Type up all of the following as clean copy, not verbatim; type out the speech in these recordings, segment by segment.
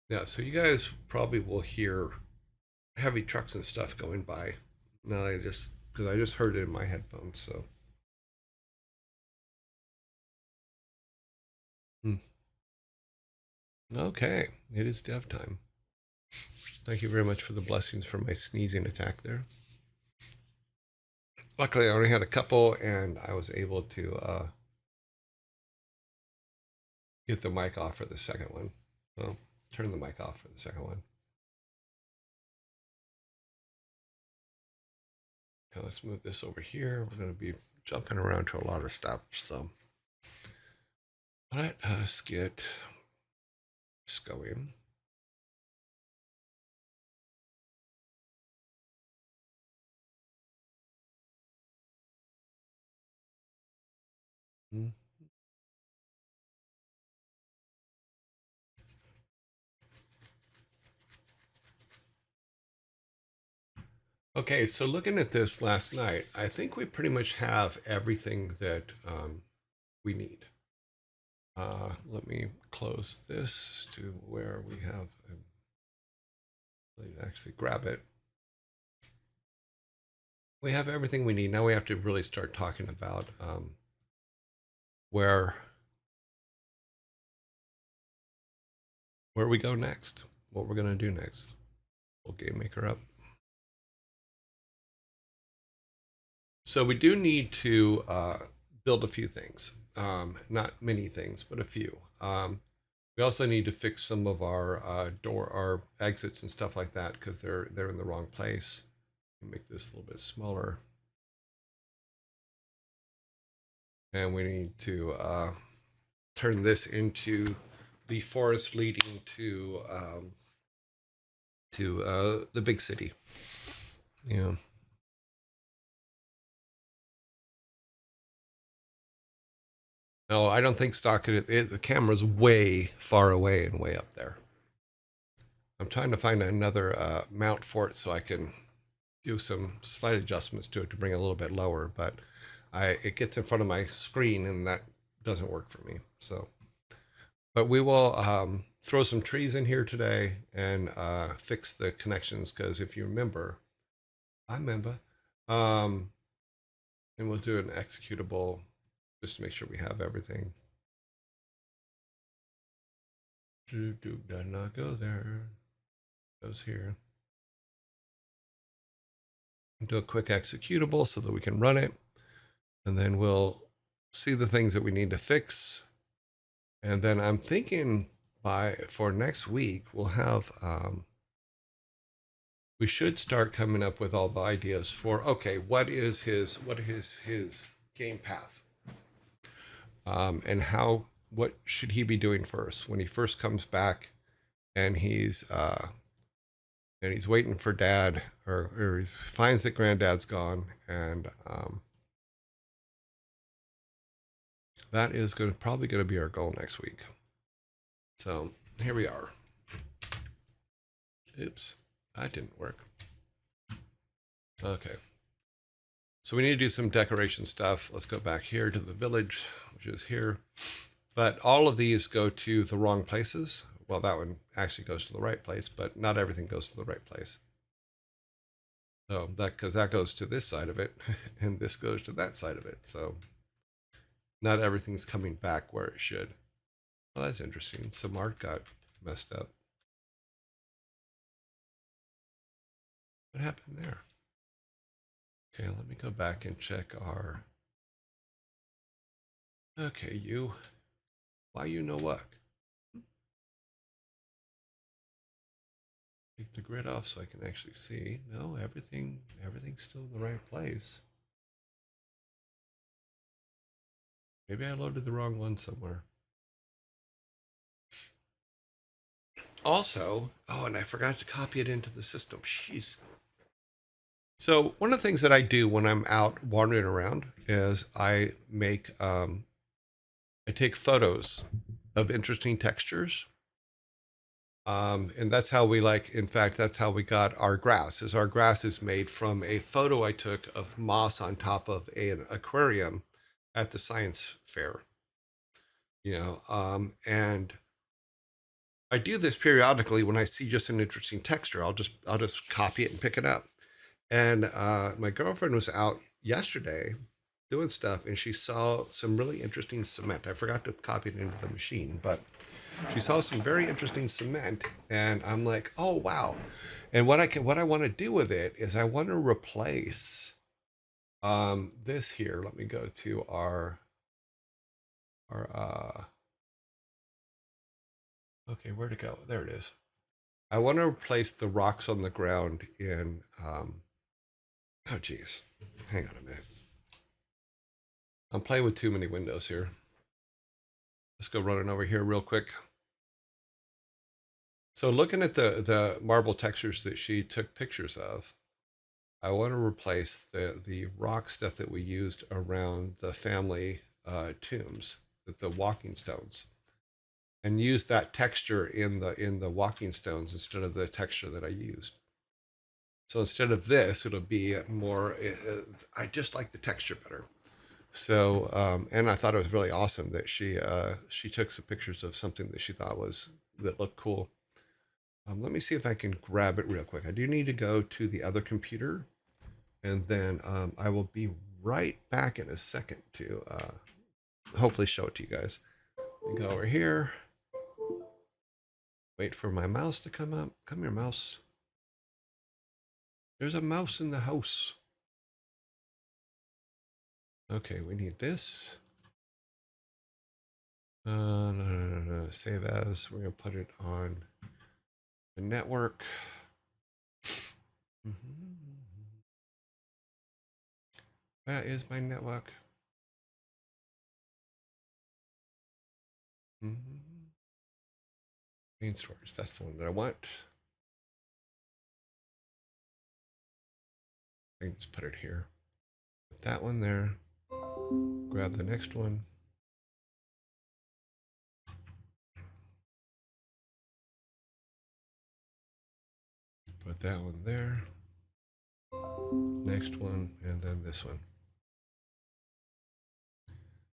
Yeah, so you guys probably will hear heavy trucks and stuff going by. No, I just because I just heard it in my headphones. So, Hmm. Okay, it is dev time. Thank you very much for the blessings for my sneezing attack there. Luckily, I only had a couple, and I was able to get the mic off for the second one. So, turn the mic off for the second one. So let's move this over here. We're going to be jumping around to a lot of stuff. So let us get this going. Hmm. Okay, so looking at this last night, I think we pretty much have everything that we need. Let me close this to where we have, actually grab it. We have everything we need. Now we have to really start talking about where where we go next, what we're going to do next. Pull Game Maker up. So we do need to build a few things. Not many things, but a few. We also need to fix some of our exits and stuff like that because they're in the wrong place. Make this a little bit smaller, and we need to turn this into the forest leading to the big city. Yeah. No, I don't think stock the camera's way far away and way up there. I'm trying to find another mount for it so I can do some slight adjustments to it to bring it a little bit lower, but it gets in front of my screen and that doesn't work for me. So, but we will throw some trees in here today and fix the connections because if you remember, I remember, um, and we'll do an executable just to make sure we have everything. Does not go there. Goes here. Do a quick executable so that we can run it, and then we'll see the things that we need to fix. And then I'm thinking by for next week we'll have we should start coming up with all the ideas for okay, what is his game path, and how what should he be doing first when he first comes back and he's waiting for dad or he finds that granddad's gone and that is going to probably going to be our goal next week. So here we are. Oops, that didn't work. Okay. So we need to do some decoration stuff. Let's go back here to the village, which is here. But all of these go to the wrong places. Well, that one actually goes to the right place, but not everything goes to the right place. So that because that goes to this side of it, and this goes to that side of it. So not everything's coming back where it should. Well, that's interesting. Some art got messed up. What happened there? Okay, let me go back and check our. Okay, you. Why you know what? Take the grid off so I can actually see. No, everything's still in the right place. Maybe I loaded the wrong one somewhere. Also, oh, and I forgot to copy it into the system. Jeez. So one of the things that I do when I'm out wandering around is I take photos of interesting textures. And that's how we like, in fact, that's how we got our grass. Is our grass is made from a photo I took of moss on top of an aquarium at the science fair. And I do this periodically when I see just an interesting texture. I'll just copy it and pick it up. And my girlfriend was out yesterday doing stuff, and she saw some really interesting cement. I forgot to copy it into the machine, but she saw some very interesting cement, and I'm like, oh wow. And what I want to do with it is I want to replace this here. Let me go to our okay, where to go? There it is. I want to replace the rocks on the ground in oh geez. Hang on a minute. I'm playing with too many windows here. Let's go running over here real quick. So looking at the marble textures that she took pictures of, I want to replace the rock stuff that we used around the family tombs, the walking stones, and use that texture in the walking stones instead of the texture that I used. So instead of this, it'll be more. I just like the texture better. So and I thought it was really awesome that she took some pictures of something that she thought that looked cool. Let me see if I can grab it real quick. I do need to go to the other computer, and then I will be right back in a second to hopefully show it to you guys. We go over here. Wait for my mouse to come up. Come here, mouse. There's a mouse in the house. Okay, we need this. No. Save as. We're going to put it on the network. That is my network. Main storage. That's the one that I want. I can just put it here. Put that one there. Grab the next one. Put that one there. Next one, and then this one.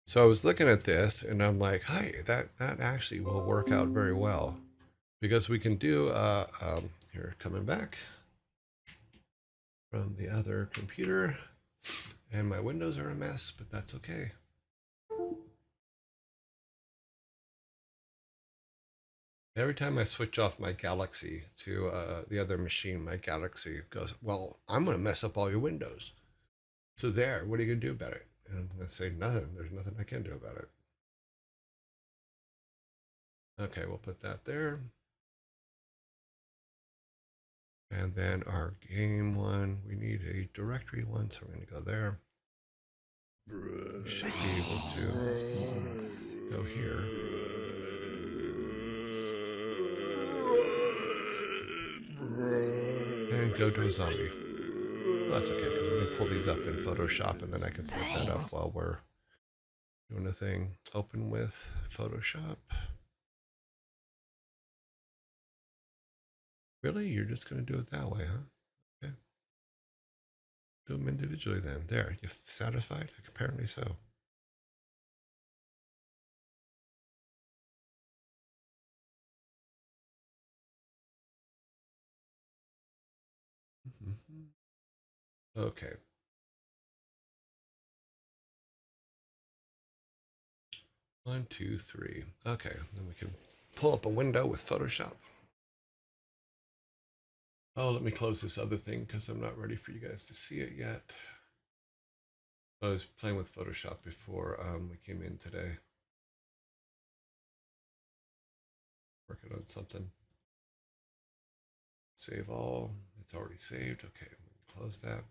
So I was looking at this, and I'm like, "Hi, that actually will work out very well, because we can do here coming back from the other computer, and my windows are a mess, but that's okay." Every time I switch off my Galaxy to the other machine, my Galaxy goes, "Well, I'm going to mess up all your windows. So there, what are you going to do about it?" And I'm going to say, "Nothing. There's nothing I can do about it." Okay, we'll put that there. And then our game one, we need a directory one, so we're going to go there. We should be able to go here. And go to a zombie. Well, that's okay, because we can pull these up in Photoshop, and then I can set that up while we're doing a thing. Open with Photoshop. Really? You're just going to do it that way, huh? Okay. Do them individually then. There. You satisfied? Apparently so. Okay. 1, 2, 3. Okay. Then we can pull up a window with Photoshop. Oh, let me close this other thing because I'm not ready for you guys to see it yet. I was playing with Photoshop before we came in today. Working on something. Save all. It's already saved. Okay, close that.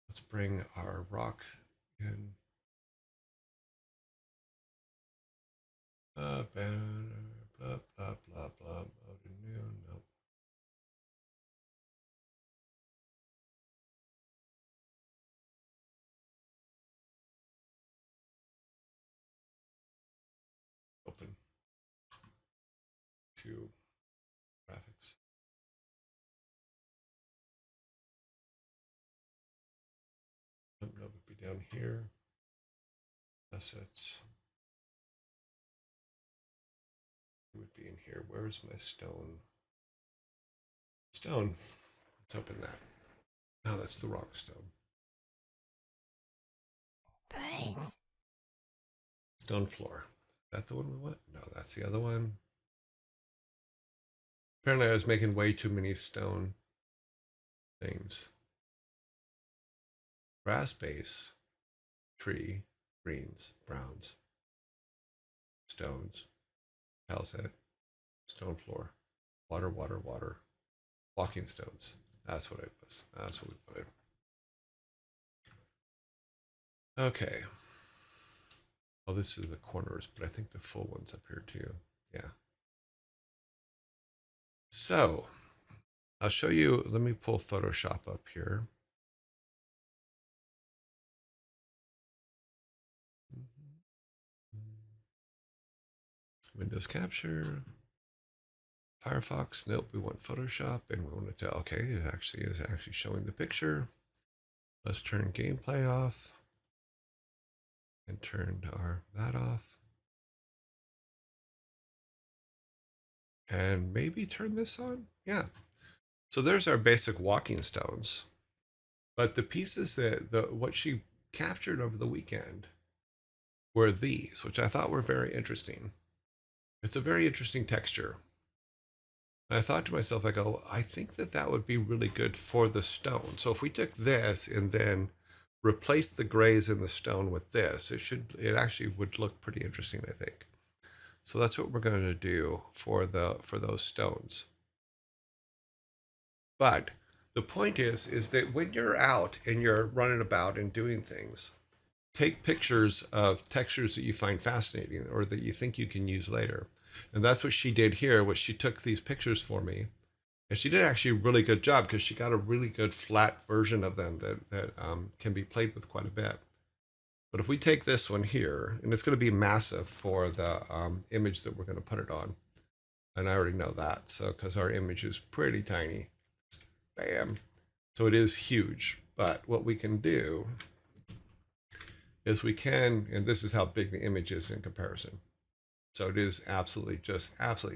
Let's bring our rock in. Blah, blah, blah, blah, blah. New. Nope. Open. To graphics. Nope, no, it'd be down here. Assets. It would be in here. Where's my stone? Stone. Let's open that. No, that's the wrong stone. Brains. Stone floor. Is that the one we want? No, that's the other one. Apparently I was making way too many stone things. Grass base, tree, greens, browns, stones, tile set, stone floor, water, water, water, walking stones. That's what it was. That's what we put in. Okay. Oh, this is the corners, but I think the full one's up here too. Yeah. So I'll show you. Let me pull Photoshop up here. Windows Capture, Firefox. Nope, we want Photoshop, and we want to tell. Okay, it actually is actually showing the picture. Let's turn gameplay off and turn that off, and maybe turn this on. Yeah. So there's our basic walking stones, but the pieces that what she captured over the weekend were these, which I thought were very interesting. It's a very interesting texture. And I thought to myself, I go, I think that would be really good for the stone. So if we took this and then replaced the grays in the stone with this, it actually would look pretty interesting, I think. So that's what we're going to do for those stones. But the point is that when you're out and you're running about and doing things, take pictures of textures that you find fascinating or that you think you can use later. And that's what she did here, was she took these pictures for me. And she did actually a really good job because she got a really good flat version of them that can be played with quite a bit. But if we take this one here, and it's going to be massive for the image that we're going to put it on. And I already know that, so because our image is pretty tiny. Bam. So it is huge. But what we can do is we can, and this is how big the image is in comparison. So it is absolutely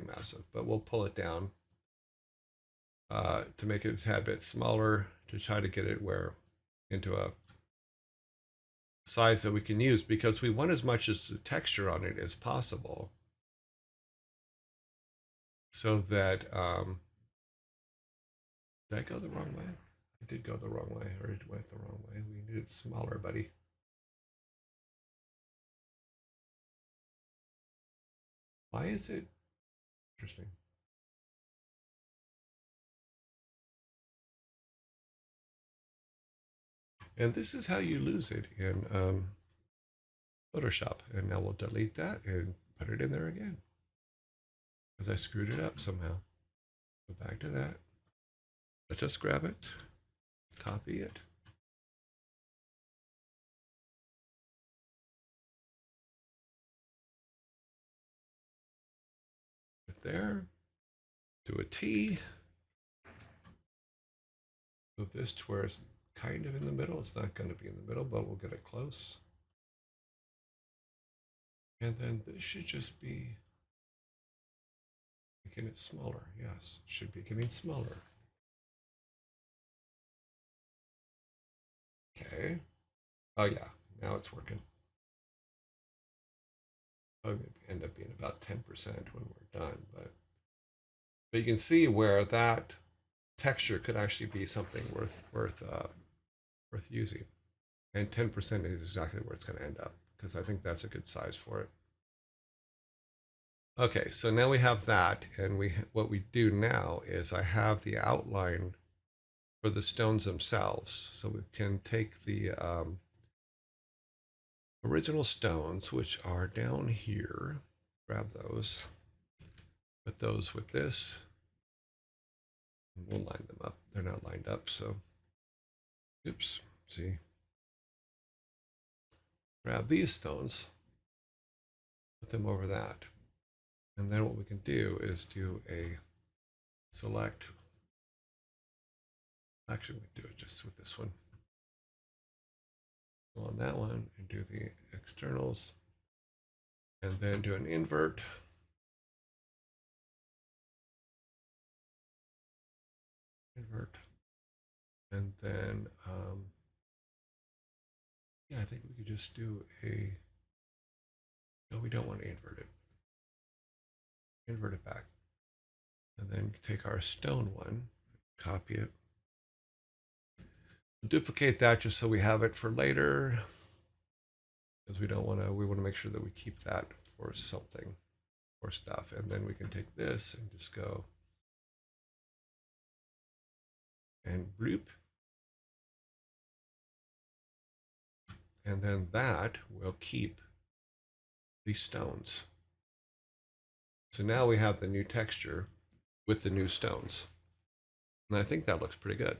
massive, but we'll pull it down to make it a tad bit smaller to try to get it into a size that we can use, because we want as much as the texture on it as possible, so that did I go the wrong way? I did go the wrong way, or it went the wrong way. We need it smaller, buddy. Why is it interesting? And this is how you lose it in Photoshop. And now we'll delete that and put it in there again, because I screwed it up somehow. Go back to that. Let's just grab it, copy it. Put there, do a T. Move this to where it's kind of in the middle. It's not going to be in the middle, but we'll get it close. And then this should just be making it smaller. Yes, it should be getting smaller. Okay. Oh yeah, now it's working. Oh, maybe end up being about 10% when we're done, but you can see where that texture could actually be something worth using. And 10% is exactly where it's going to end up, because I think that's a good size for it. Okay, so now we have that, and what we do now is I have the outline for the stones themselves. So we can take the original stones, which are down here, grab those, put those with this, and we'll line them up. They're not lined up, so oops, see. Grab these stones, put them over that. And then what we can do is do a select. Actually, we do it just with this one. Go on that one and do the externals, and then do an invert. invert. And then, yeah, I think we could just do a, no, we don't want to invert it. Invert it back. And then take our stone one, copy it. Duplicate that just so we have it for later. Because we don't want to, we want to make sure that we keep that for something, for stuff. And then we can take this and just go and bloop. And then that will keep these stones. So now we have the new texture with the new stones. And I think that looks pretty good.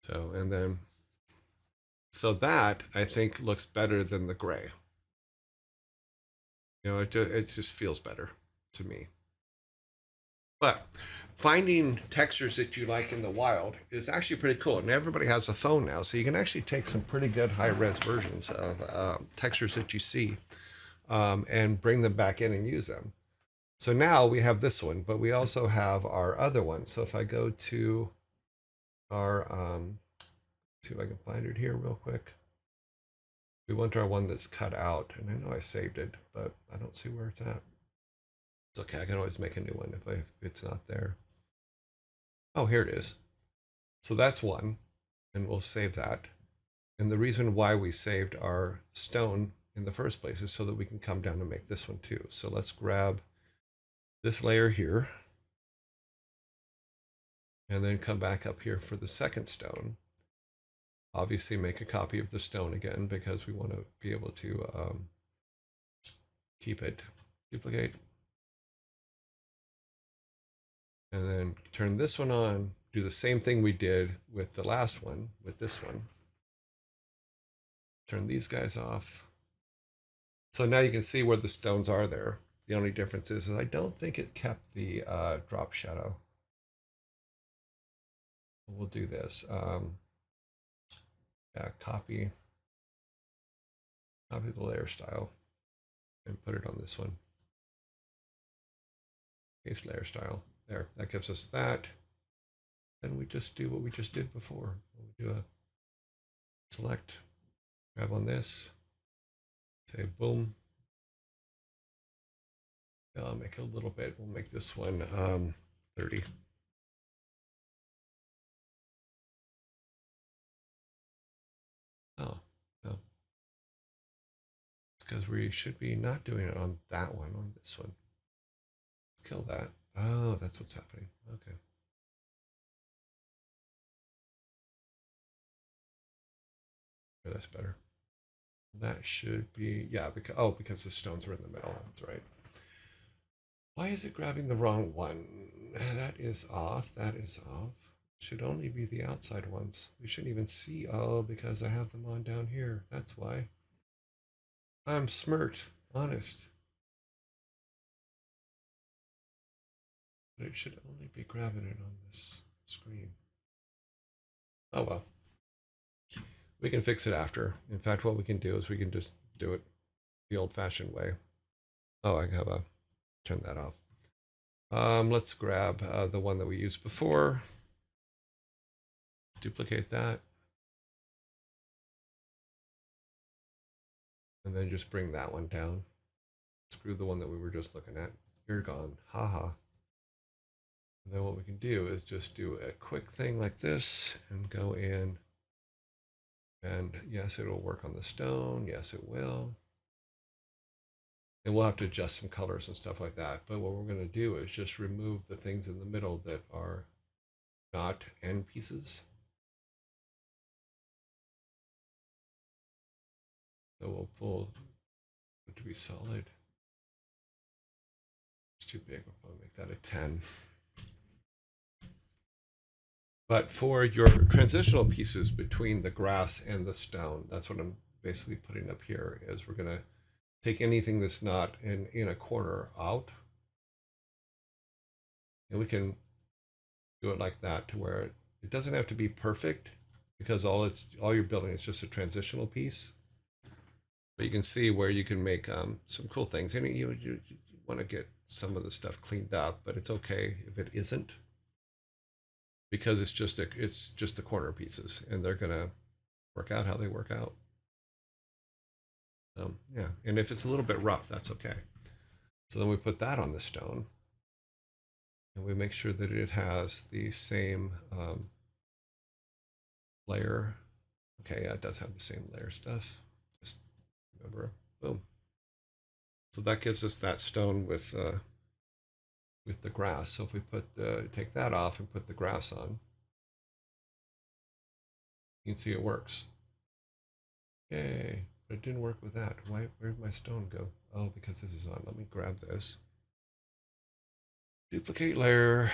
So, and then, so that I think looks better than the gray. You know, it just feels better to me. But finding textures that you like in the wild is actually pretty cool. And everybody has a phone now, so you can actually take some pretty good high-res versions of textures that you see and bring them back in and use them. So now we have this one, but we also have our other one. So if I go to our, see if I can find it here real quick. We want our one that's cut out, and I know I saved it, but I don't see where it's at. It's okay, I can always make a new one if it's not there. Oh, here it is. So that's one, and we'll save that. And the reason why we saved our stone in the first place is so that we can come down and make this one too. So let's grab this layer here, and then come back up here for the second stone. Obviously make a copy of the stone again because we want to be able to keep it. Duplicate. And then turn this one on, do the same thing we did with the last one, with this one. Turn these guys off. So now you can see where the stones are there. The only difference is I don't think it kept the drop shadow. We'll do this. Yeah, copy the layer style and put it on this one. Paste layer style. There, that gives us that. Then we just do what we just did before. We'll do a select, grab on this, say boom. I'll make it a little bit. We'll make this one 30. Oh, no. It's because we should be not doing it on that one, on this one. Let's kill that. Oh, that's what's happening. Okay. Here, that's better. That should be, yeah, because the stones are in the middle. That's right. Why is it grabbing the wrong one? That is off. That is off. Should only be the outside ones. We shouldn't even see. Oh, because I have them on down here. That's why. I'm smirt, honest. But it should only be grabbing it on this screen. Oh well. We can fix it after. In fact, what we can do is we can just do it the old-fashioned way. Oh, I have a turn that off. Let's grab the one that we used before. Duplicate that. And then just bring that one down. Screw the one that we were just looking at. You're gone. Haha. And then what we can do is just do a quick thing like this and go in. And yes, it'll work on the stone. Yes, it will. And we'll have to adjust some colors and stuff like that. But what we're going to do is just remove the things in the middle that are not end pieces. So we'll pull it to be solid. It's too big. We'll make that a 10. But for your transitional pieces between the grass and the stone, that's what I'm basically putting up here, is we're going to take anything that's not in a corner out. And we can do it like that to where it doesn't have to be perfect because all you're building is just a transitional piece. But you can see where you can make some cool things. And you want to get some of the stuff cleaned up, but it's okay if it isn't, because it's just the corner pieces, and they're gonna work out how they work out. Yeah, and if it's a little bit rough, that's okay. So then we put that on the stone, and we make sure that it has the same layer. Okay, yeah, it does have the same layer stuff. Just remember, boom. So that gives us that stone with the grass. So if we take that off and put the grass on, you can see it works. Yay, but it didn't work with that. Where'd my stone go? Oh, because this is on. Let me grab this. Duplicate layer.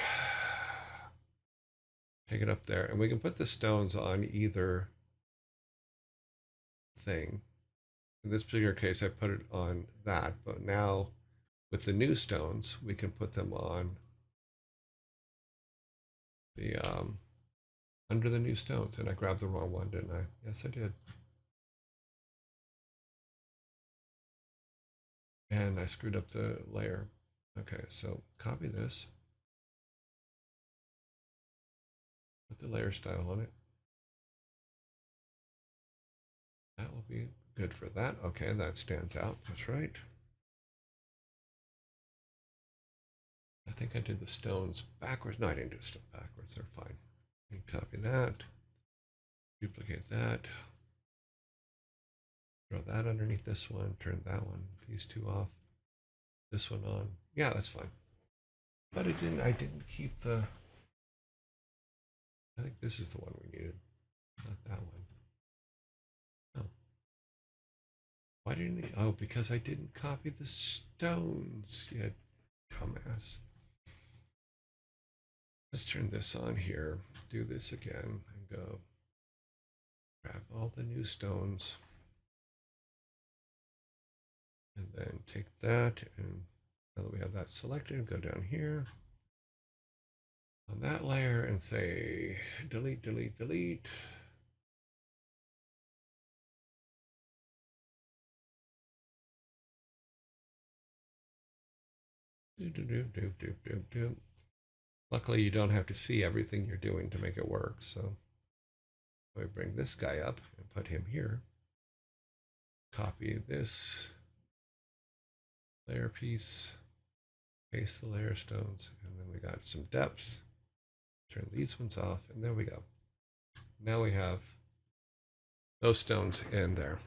Take it up there, and we can put the stones on either thing. In this particular case, I put it on that, but now with the new stones, we can put them on the under the new stones. And I grabbed the wrong one, didn't I? Yes, I did. And I screwed up the layer. Okay, so copy this, put the layer style on it. That will be good for that. Okay, that stands out. That's right. I think I did the stones backwards. No, I didn't do the stones backwards. They're fine. And copy that. Duplicate that. Throw that underneath this one. Turn that one, these two off. This one on. Yeah, that's fine. But I didn't keep the. I think this is the one we needed, not that one. Oh. Why didn't he? Oh, because I didn't copy the stones. You dumbass. Let's turn this on here. Do this again and go grab all the new stones. And then take that, and now that we have that selected, go down here on that layer and say delete, delete, delete. Do, do, do, do, do, do, do. Luckily, you don't have to see everything you're doing to make it work. So I bring this guy up and put him here. Copy this layer piece, paste the layer stones, and then we got some depths. Turn these ones off, and there we go. Now we have those stones in there.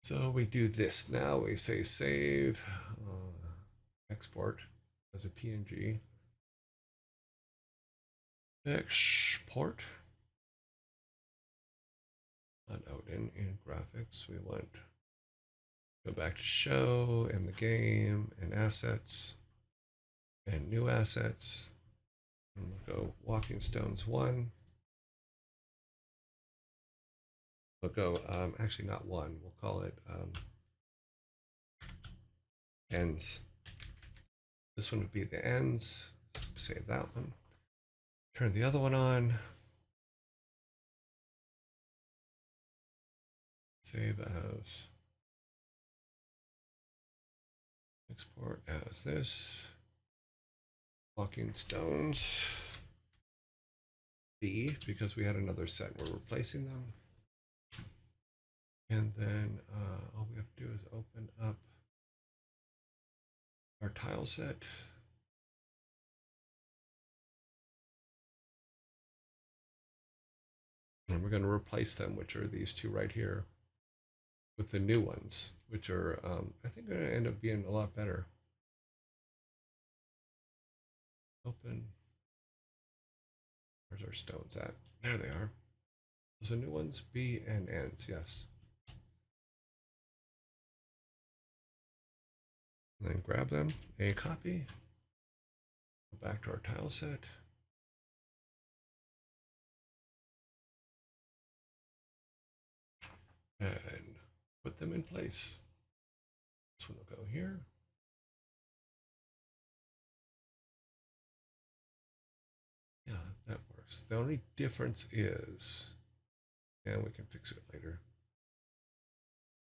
So we do this now. We say save, export as a PNG, export. Not out in graphics. We want go back to show and the game and assets and new assets. And we'll go walking stones 1. We'll go actually not 1. We'll call it ends. This one would be the ends. Save that one. Turn the other one on. Save as. Export as this. Walking stones. B, because we had another set. We're replacing them. And then all we have to do is open up our tile set. And we're going to replace them, which are these two right here, with the new ones, which are, I think, going to end up being a lot better. Open. Where's our stones at? There they are. Those are new ones, B and ends, yes. And then grab them, a copy, go back to our tile set. And put them in place. This one will go here. Yeah, that works. The only difference is, and we can fix it later.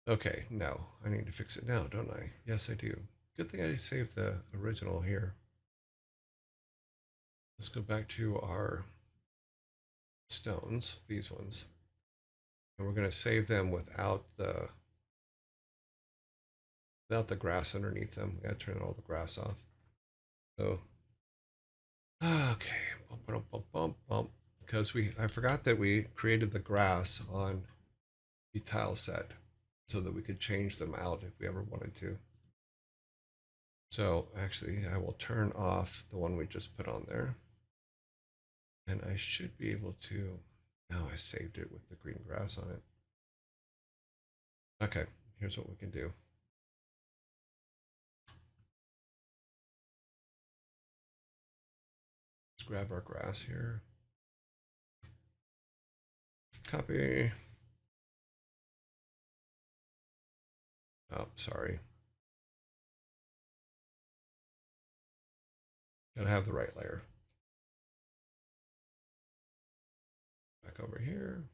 Okay, no, I need to fix it now, don't I? Yes, I do. Good thing I saved the original here. Let's go back to our stones, these ones. And we're going to save them without the grass underneath them. We got to turn all the grass off. So, okay, bump, bump, bump, bump, bump. Because I forgot that we created the grass on the tile set so that we could change them out if we ever wanted to. So actually, I will turn off the one we just put on there. And I should be able to, now I saved it with the green grass on it. Okay, here's what we can do. Let's grab our grass here. Copy. Oh, sorry. Gotta have the right layer. Back over here.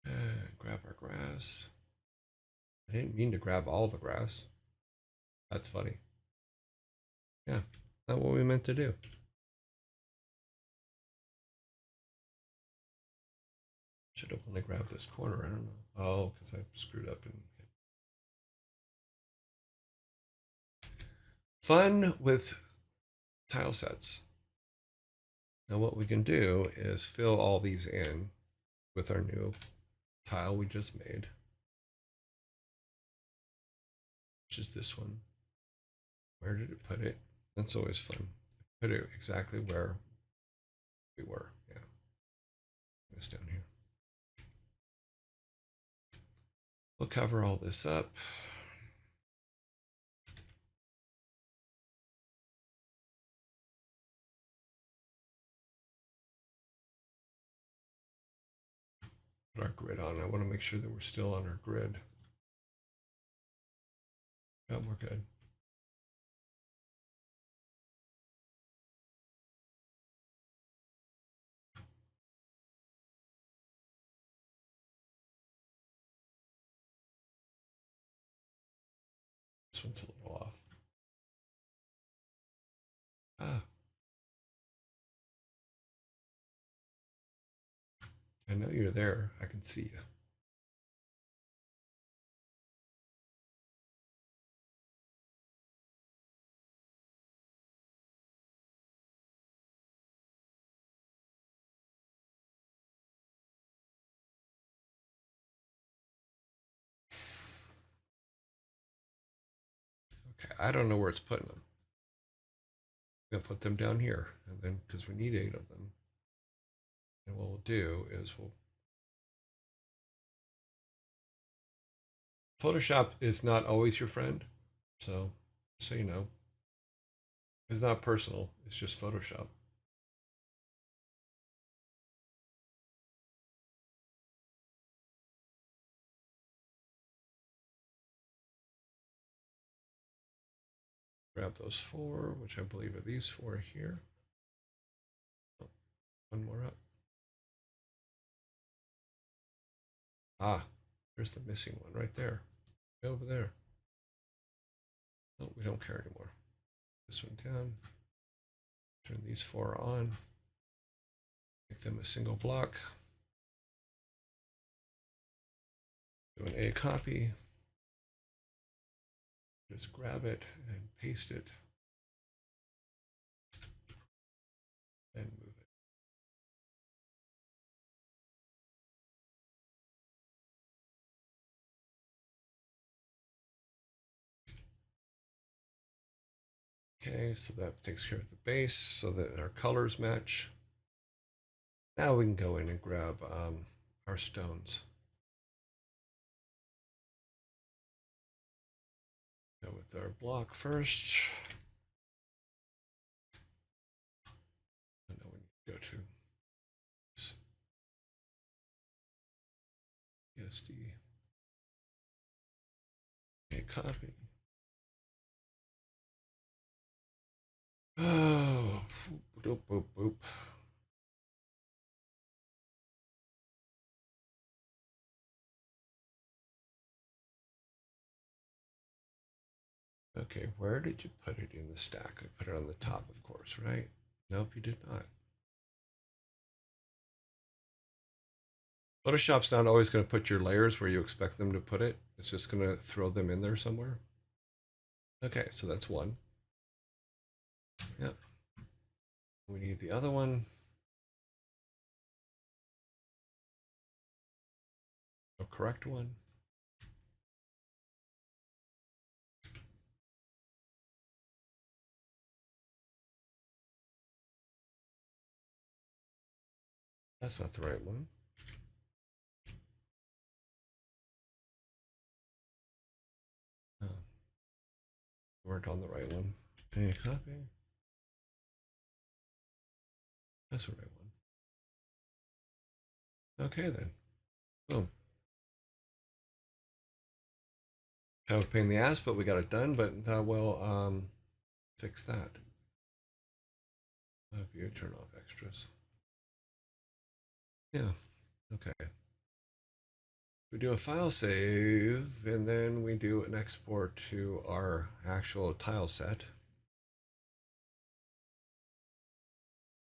And grab our grass. I didn't mean to grab all the grass. That's funny. Yeah, not what we meant to do. Should have only grabbed this corner. I don't know. Oh, because I screwed up and fun with tile sets. Now what we can do is fill all these in with our new tile we just made, which is this one. Where did it put it? That's always fun. Put it exactly where we were. Yeah. This down here. We'll cover all this up. Put our grid on. I want to make sure that we're still on our grid. Yeah, we're good. This one's a little off. Ah, I know you're there. I can see you. Okay, I don't know where it's putting them. I'm gonna put them down here, and then because we need 8 of them, and what we'll do is Photoshop is not always your friend, so you know, it's not personal. It's just Photoshop. Grab those 4, which I believe are these 4 here. Oh, one more up. Ah, there's the missing one right there. Way over there. Oh, we don't care anymore. This one down. Turn these 4 on. Make them a single block. Do an A copy. Just grab it and paste it. And move it. Okay, so that takes care of the base so that our colors match. Now we can go in and grab our stones. Go with our block first. And now we need to go to PSD. A copy. Oh, boop, boop, boop. Okay, where did you put it in the stack? I put it on the top, of course, right? Nope, you did not. Photoshop's not always going to put your layers where you expect them to put it. It's just going to throw them in there somewhere. Okay, so that's one. Yep. We need the other one. A correct one. That's not the right one. Oh. Weren't on the right one. Hey, copy. That's the right one. Okay then. Boom. Kind of a pain in the ass, but we got it done. But we'll fix that. If you turn off extras. Yeah. Okay. We do a file save, and then we do an export to our actual tile set,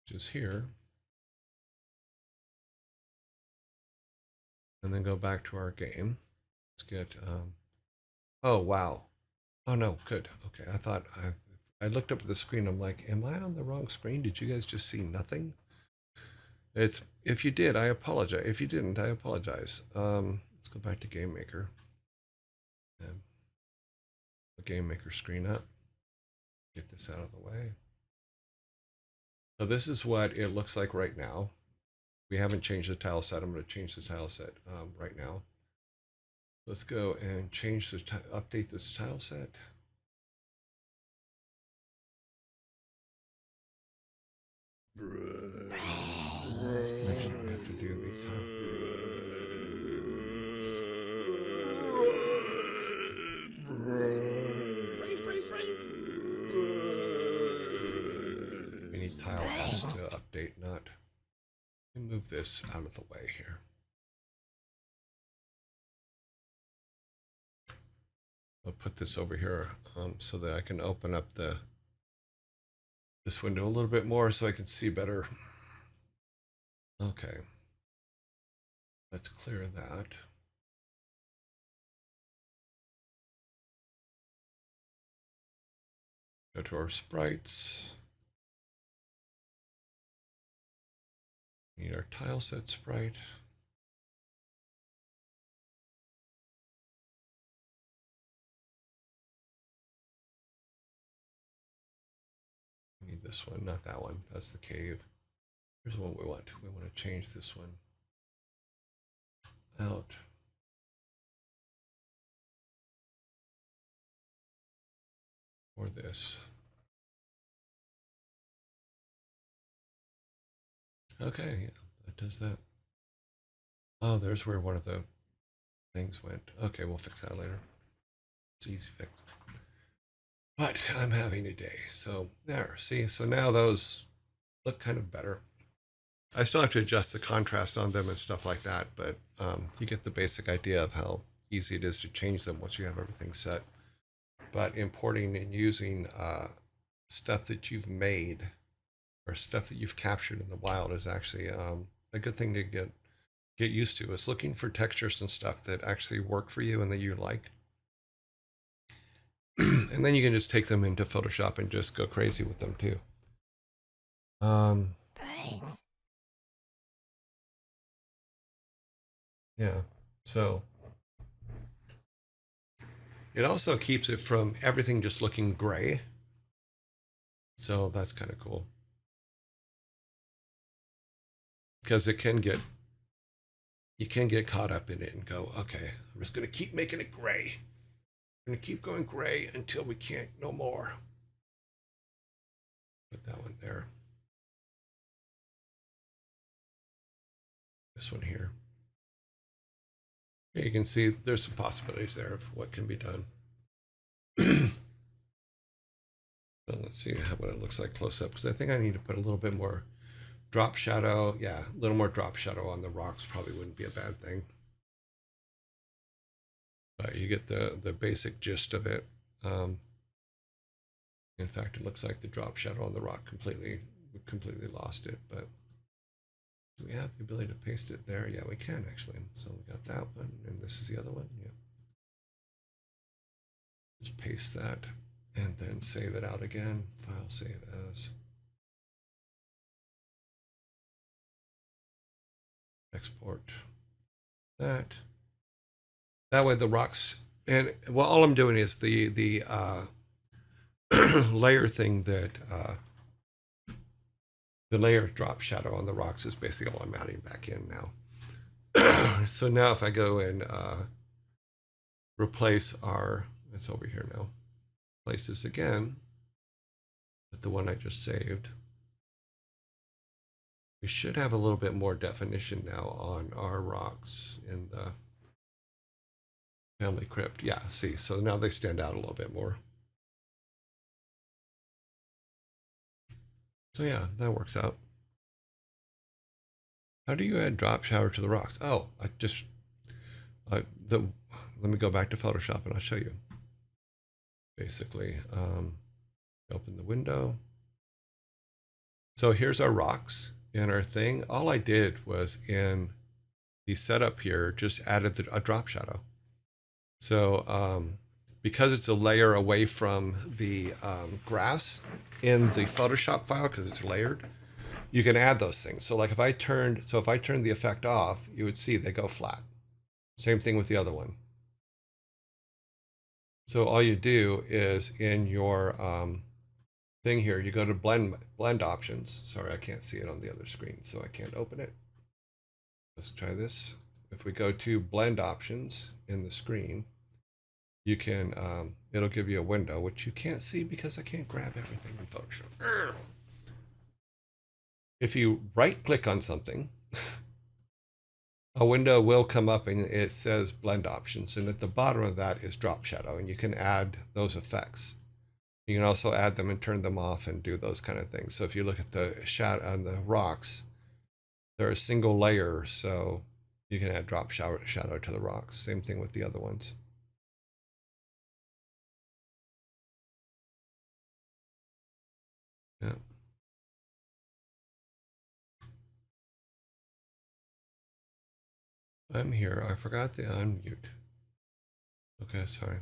which is here. And then go back to our game. Let's get, oh, wow. Oh, no, good. Okay, I thought I looked up at the screen. I'm like, am I on the wrong screen? Did you guys just see nothing? It's, if you did, I apologize. If you didn't, I apologize. Let's go back to Game Maker. And the Game Maker screen up. Get this out of the way. So this is what it looks like right now. We haven't changed the tile set. I'm going to change the tile set right now. Let's go and change the update this tile set. Actually, I have to do these we need tile S to update, not. Let me move this out of the way here. I'll put this over here so that I can open up this window a little bit more so I can see better. Okay. Let's clear that. Go to our sprites. Need our tile set sprite. We need this one, not that one. That's the cave. Here's what we want. We want to change this one out. Or this. Okay, yeah, that does that. Oh, there's where one of the things went. Okay, we'll fix that later. It's easy fix. But I'm having a day. So there, see, so now those look kind of better. I still have to adjust the contrast on them and stuff like that, but you get the basic idea of how easy it is to change them once you have everything set. But importing and using stuff that you've made or stuff that you've captured in the wild is actually a good thing to get used to. Is looking for textures and stuff that actually work for you and that you like. And then you can just take them into Photoshop and just go crazy with them too. Yeah, so it also keeps it from everything just looking gray. So that's kind of cool. Because you can get caught up in it and go, okay, I'm just going to keep making it gray. I'm going to keep going gray until we can't no more. Put that one there. This one here. Okay, you can see there's some possibilities there of what can be done. So let's see what it looks like close up, because I think I need to put a little bit more drop shadow. Yeah, a little more drop shadow on the rocks probably wouldn't be a bad thing. But you get the basic gist of it. In fact, it looks like the drop shadow on the rock completely lost it, but do we have the ability to paste it there? Yeah, we can actually. So we got that one, and this is the other one. Yeah. Just paste that and then save it out again. File save as. Export that. That way the rocks, and well, all I'm doing is the layer thing that the layer drop shadow on the rocks is basically all I'm adding back in now. So now if I go and replace our, it's over here now, place this again with the one I just saved. We should have a little bit more definition now on our rocks in the family crypt. Yeah, see, so now they stand out a little bit more. So yeah, that works out. How do you add drop shadow to the rocks? Oh, let me go back to Photoshop and I'll show you. Basically, open the window. So here's our rocks in our thing. All I did was in the setup here, just added a drop shadow. So because it's a layer away from the grass in the Photoshop file, because it's layered, you can add those things. So like if I turned the effect off, you would see they go flat. Same thing with the other one. So all you do is in your thing here, you go to blend options. Sorry, I can't see it on the other screen, so I can't open it. Let's try this. If we go to blend options in the screen, you can, it'll give you a window, which you can't see because I can't grab everything in Photoshop. If you right click on something, a window will come up and it says blend options. And at the bottom of that is drop shadow, and you can add those effects. You can also add them and turn them off and do those kind of things. So if you look at the shadow on the rocks, they're a single layer, so you can add drop shadow to the rocks. Same thing with the other ones. Yeah. I'm here. I forgot to unmute. Okay, sorry.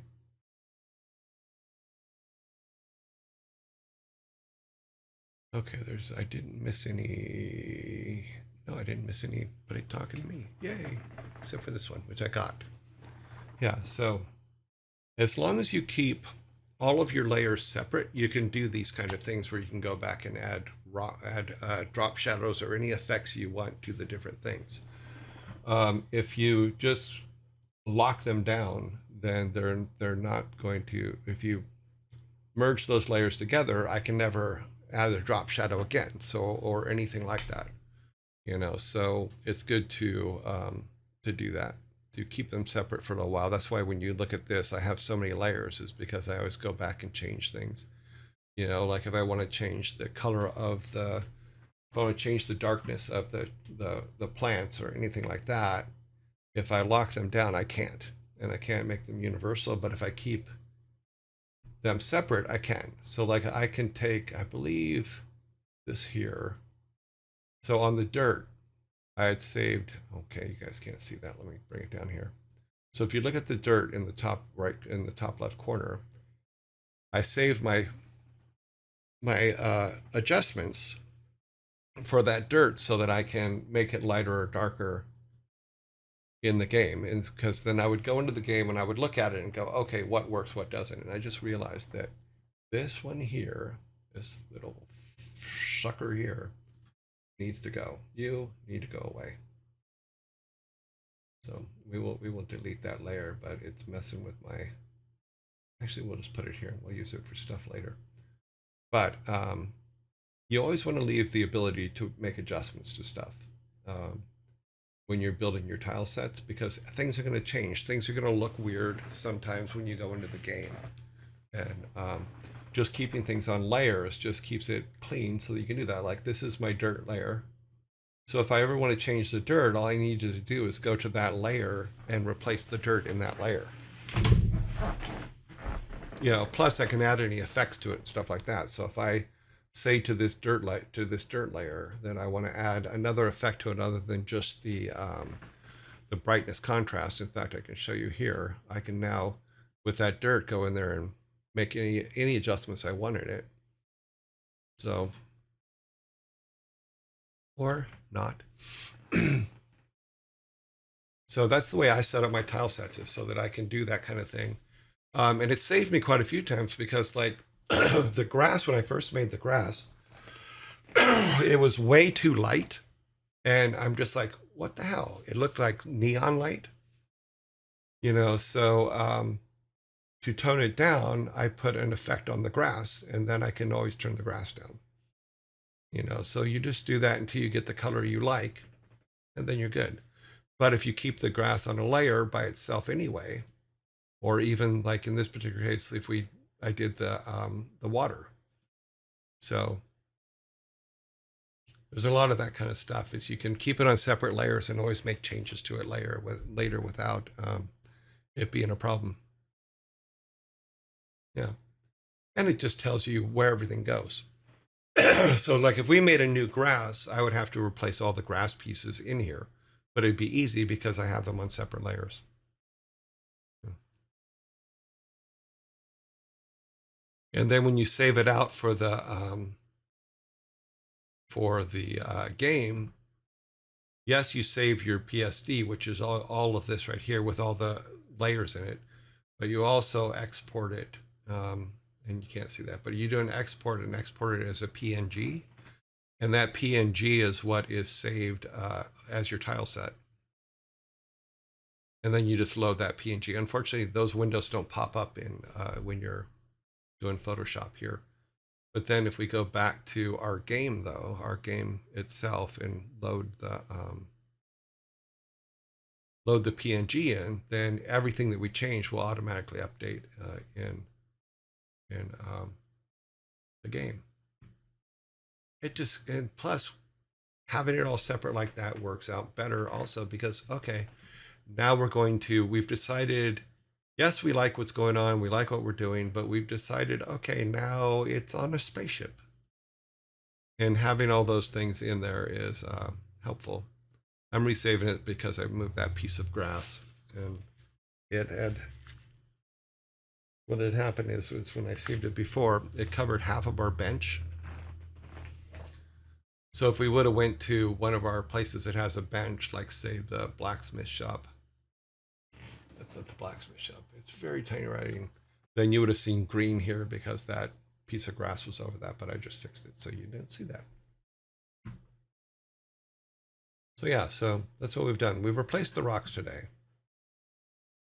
Okay, I didn't miss any. No, I didn't miss anybody talking to me. Yay. Except for this one, which I got. Yeah, so as long as you keep all of your layers separate, you can do these kind of things where you can go back and add drop shadows or any effects you want to the different things. If you just lock them down, then they're not going to. If you merge those layers together, I can never add a drop shadow again, so or anything like that. So it's good to do that, to keep them separate for a little while. That's why when you look at this, I have so many layers, is because I always go back and change things. Like if I want to change the color of if I want to change the darkness of the plants or anything like that, if I lock them down, I can't, and I can't make them universal. But if I keep them separate, I can. So like I can take, I believe, this here. So on the dirt, I had saved, okay, you guys can't see that. Let me bring it down here. So if you look at the dirt in the top right, in the top left corner, I saved my adjustments for that dirt so that I can make it lighter or darker in the game. And because then I would go into the game and I would look at it and go, okay, what works, what doesn't? And I just realized that this one here, this little sucker here, needs to go. You need to go away. So we will delete that layer, but it's messing with my, actually we'll just put it here and we'll use it for stuff later. But you always want to leave the ability to make adjustments to stuff when you're building your tile sets, because things are going to change. Things are going to look weird sometimes when you go into the game. And just keeping things on layers just keeps it clean so that you can do that. Like this is my dirt layer. So if I ever want to change the dirt, all I need to do is go to that layer and replace the dirt in that layer. you know, plus I can add any effects to it and stuff like that. So if I say to this dirt layer that I want to add another effect to it other than just the brightness contrast. In fact, I can show you here. I can now, with that dirt, go in there and make any adjustments I want in it. So, or not. So that's the way I set up my tile sets, is so that I can do that kind of thing. And it saved me quite a few times because, like, the grass, when I first made the grass, it was way too light. And I'm just like, what the hell? It looked like neon light, you know? So to tone it down, I put an effect on the grass, and then I can always turn the grass down, you know? So you just do that until you get the color you like, and then you're good. But if you keep the grass on a layer by itself anyway, or even like in this particular case, if I did the water. So there's a lot of that kind of stuff. Is you can keep it on separate layers and always make changes to it later without it being a problem. Yeah, and it just tells you where everything goes. So like if we made a new grass, I would have to replace all the grass pieces in here, but it'd be easy because I have them on separate layers. And then when you save it out for the game, yes, you save your PSD, which is all of this right here with all the layers in it, but you also export it, and you can't see that, but you do an export and export it as a PNG, and that PNG is what is saved as your tile set. And then you just load that PNG. Unfortunately, those windows don't pop up in when you're doing Photoshop here. But then if we go back to our game, though, our game itself, and load the PNG in, then everything that we change will automatically update in the game. It just, and plus having it all separate like that works out better also because, okay, now we've decided, yes, we like what's going on, we like what we're doing, but we've decided, okay, now it's on a spaceship. And having all those things in there is helpful. I'm resaving it because I moved that piece of grass, and what had happened is when I saved it before, it covered half of our bench. So if we would have went to one of our places that has a bench, like say the blacksmith shop, that's not the blacksmith shop, it's very tiny writing, then you would have seen green here because that piece of grass was over that, but I just fixed it so you didn't see that. So yeah, so that's what we've done. We've replaced the rocks today.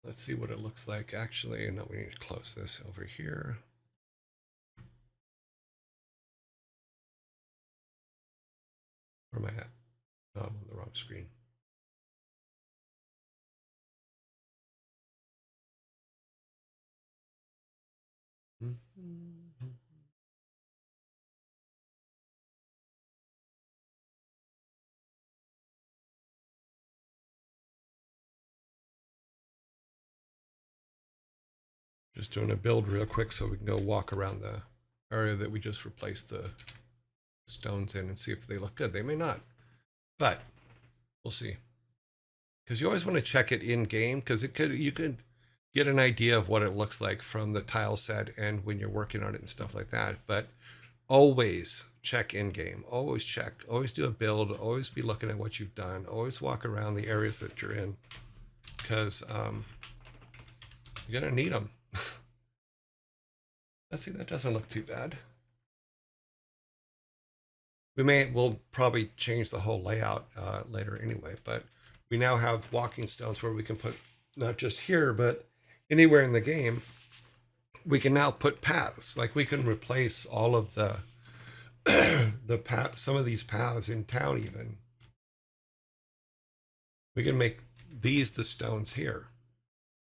Let's see what it looks like. Actually, no, we need to close this over here. Where am I at? Oh, I'm on the wrong screen. Just doing a build real quick so we can go walk around the area that we just replaced the stones in and see if they look good. They may not, but we'll see. Because you always want to check it in game, because you could get an idea of what it looks like from the tile set and when you're working on it and stuff like that. But always check in game. Always check. Always do a build. Always be looking at what you've done. Always walk around the areas that you're in, because you're gonna need them. Let's see. That doesn't look too bad. We'll probably change the whole layout later anyway, but we now have walking stones where we can put, not just here, but anywhere in the game. We can now put paths. Like we can replace all of the some of these paths in town. Even we can make these the stones here,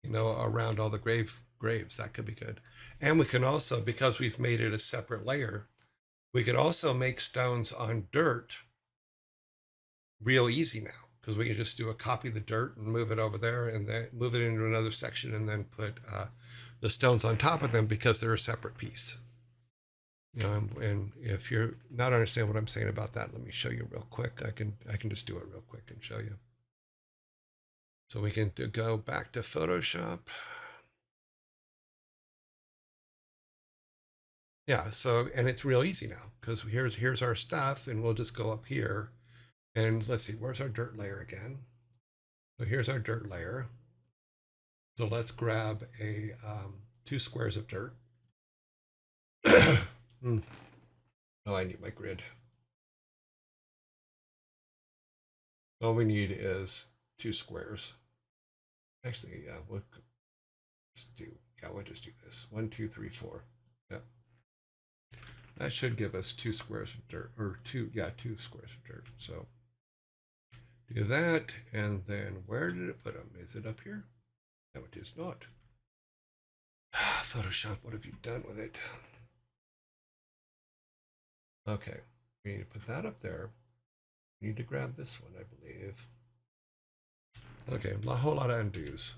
you know, around all the graves. That could be good. And we can also, because we've made it a separate layer, we could also make stones on dirt real easy now, because we can just do a copy of the dirt and move it over there, and then move it into another section, and then put the stones on top of them because they're a separate piece. You know, and if you're not understand what I'm saying about that, let me show you real quick. I can just do it real quick and show you. So we can go back to Photoshop. Yeah, so, and it's real easy now because here's our stuff, and we'll just go up here and let's see, where's our dirt layer again? So here's our dirt layer. So let's grab a 2 squares of dirt. Oh, I need my grid. All we need is 2 squares. Actually, yeah, we'll just do this. 1, 2, 3, 4. Yep. That should give us 2 squares of dirt, or 2 squares of dirt. So do that, and then where did it put them? Is it up here? No, it is not. Photoshop, what have you done with it? Okay, we need to put that up there. We need to grab this one, I believe. Okay, a whole lot of undos.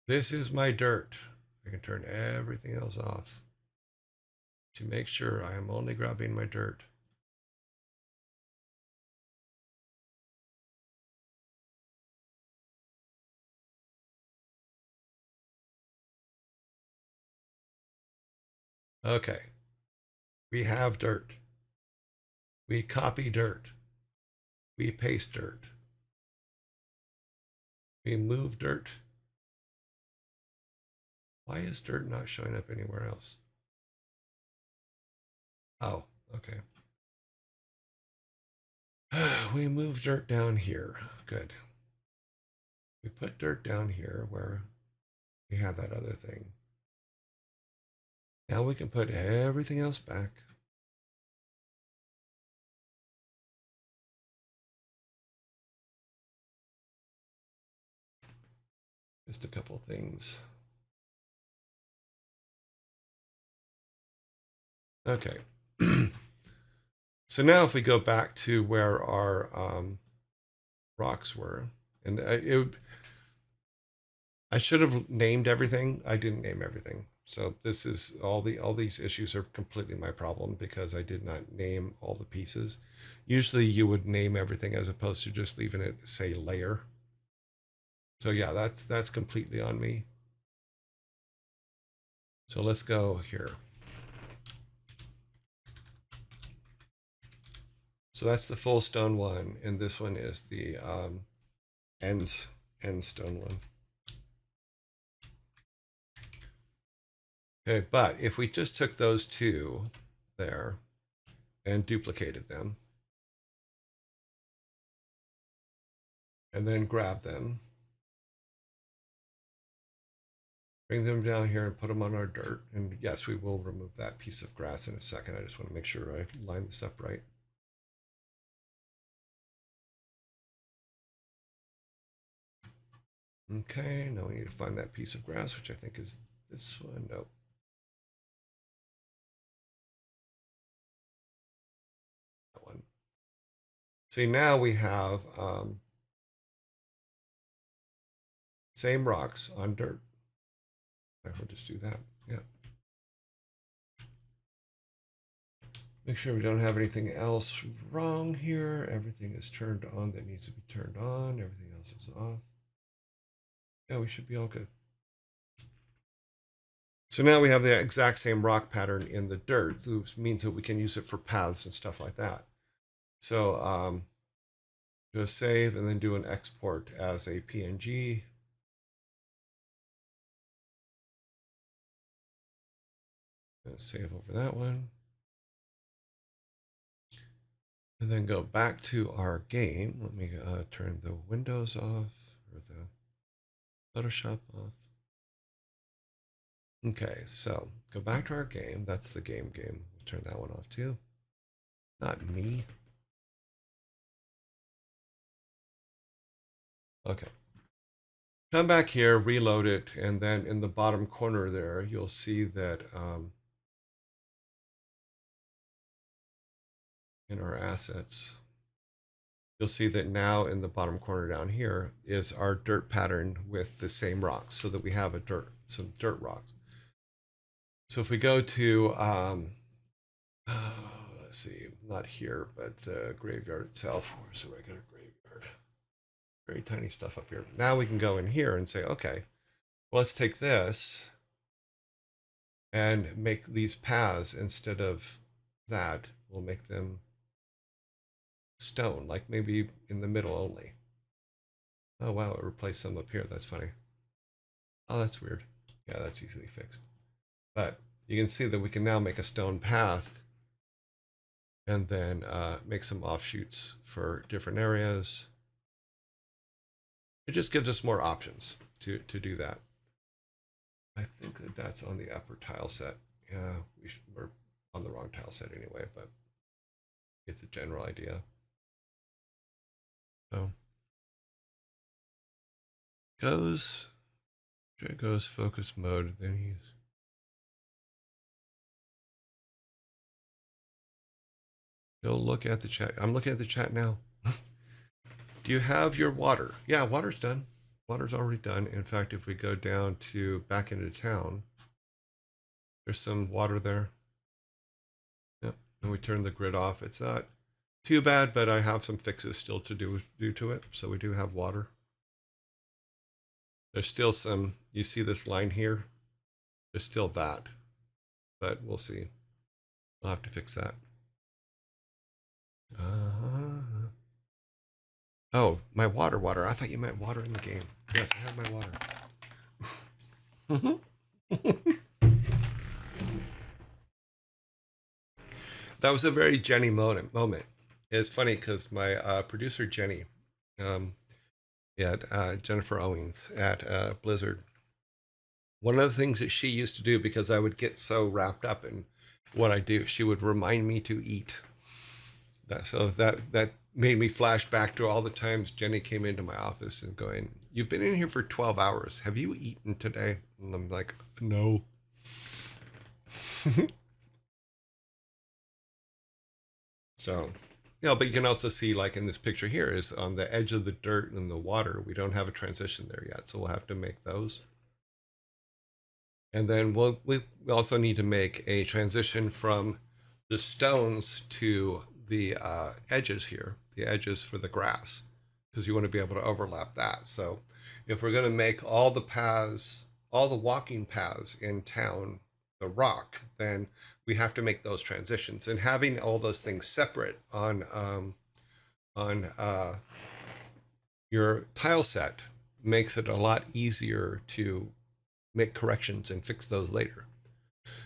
This is my dirt. I can turn everything else off to make sure I am only grabbing my dirt. Okay, we have dirt. We copy dirt. We paste dirt. We move dirt. Why is dirt not showing up anywhere else? Oh, okay. We move dirt down here. Good. We put dirt down here where we have that other thing. Now we can put everything else back. Just a couple things. Okay. So now if we go back to where our rocks were, and I should have named everything. I didn't name everything. So this is all these issues are completely my problem because I did not name all the pieces. Usually you would name everything as opposed to just leaving it say layer. So yeah, that's completely on me. So let's go here. So that's the full stone one, and this one is the end stone one. Okay, but if we just took those two there and duplicated them, and then grab them, bring them down here and put them on our dirt. And yes, we will remove that piece of grass in a second. I just want to make sure I line this up right. Okay, now we need to find that piece of grass, which I think is this one. Nope. That one. See, now we have same rocks on dirt. I will just do that. Yeah. Make sure we don't have anything else wrong here. Everything is turned on that needs to be turned on. Everything else is off. Yeah, we should be all good. So now we have the exact same rock pattern in the dirt, which means that we can use it for paths and stuff like that. So just save and then do an export as a PNG. Save over that one. And then go back to our game. Let me turn the Windows off or the Photoshop off. Okay, so go back to our game. That's the game. We'll turn that one off too. Not me. Okay. Come back here, reload it, and then in the bottom corner there, you'll see that in our assets, you'll see that now in the bottom corner down here is our dirt pattern with the same rocks, so that we have some dirt rocks. So if we go to, let's see, not here, but graveyard itself. Where's the regular graveyard? Very tiny stuff up here. Now we can go in here and say, okay, well, let's take this and make these paths instead of that. We'll make them stone, like maybe in the middle only. Oh, wow, it replaced some up here. That's funny. Oh, that's weird. Yeah, that's easily fixed. But you can see that we can now make a stone path and then make some offshoots for different areas. It just gives us more options to do that. I think that that's on the upper tile set. Yeah, we're on the wrong tile set anyway, but get the general idea. So goes focus mode, then he'll look at the chat. I'm looking at the chat now. Do you have your water? Yeah, water's done. Water's already done. In fact, if we go down to back into town, there's some water there. Yep. And we turn the grid off. It's not too bad, but I have some fixes still to do to it. So we do have water. There's still some, you see this line here? There's still that, but we'll see. We'll have to fix that. Oh, my water. I thought you meant water in the game. Yes, I have my water. That was a very Jenny moment. It's funny because my producer Jenny, Jennifer Owens at Blizzard, one of the things that she used to do, because I would get so wrapped up in what I do, she would remind me to eat. That made me flash back to all the times Jenny came into my office and going, "You've been in here for 12 hours. Have you eaten today?" And I'm like, "No." So, but you can also see, like in this picture here, is on the edge of the dirt and the water, we don't have a transition there yet. So we'll have to make those. And then we also need to make a transition from the stones to the edges here, the edges for the grass, because you want to be able to overlap that. So if we're going to make all the paths, all the walking paths in town, the rock, then we have to make those transitions. And having all those things separate on your tile set makes it a lot easier to make corrections and fix those later,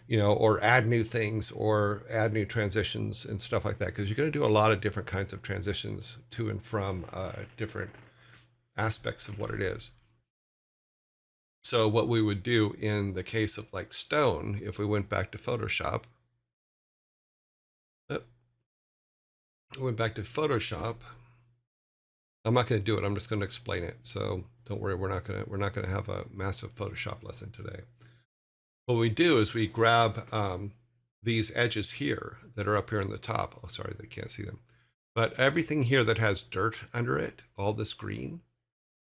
or add new things or add new transitions and stuff like that, because you're going to do a lot of different kinds of transitions to and from different aspects of what it is. So what we would do in the case of like stone, if we went back to Photoshop, I'm not going to do it. I'm just going to explain it. So don't worry, we're not going to have a massive Photoshop lesson today. What we do is we grab these edges here that are up here on the top. Oh, sorry, they can't see them. But everything here that has dirt under it, all this green,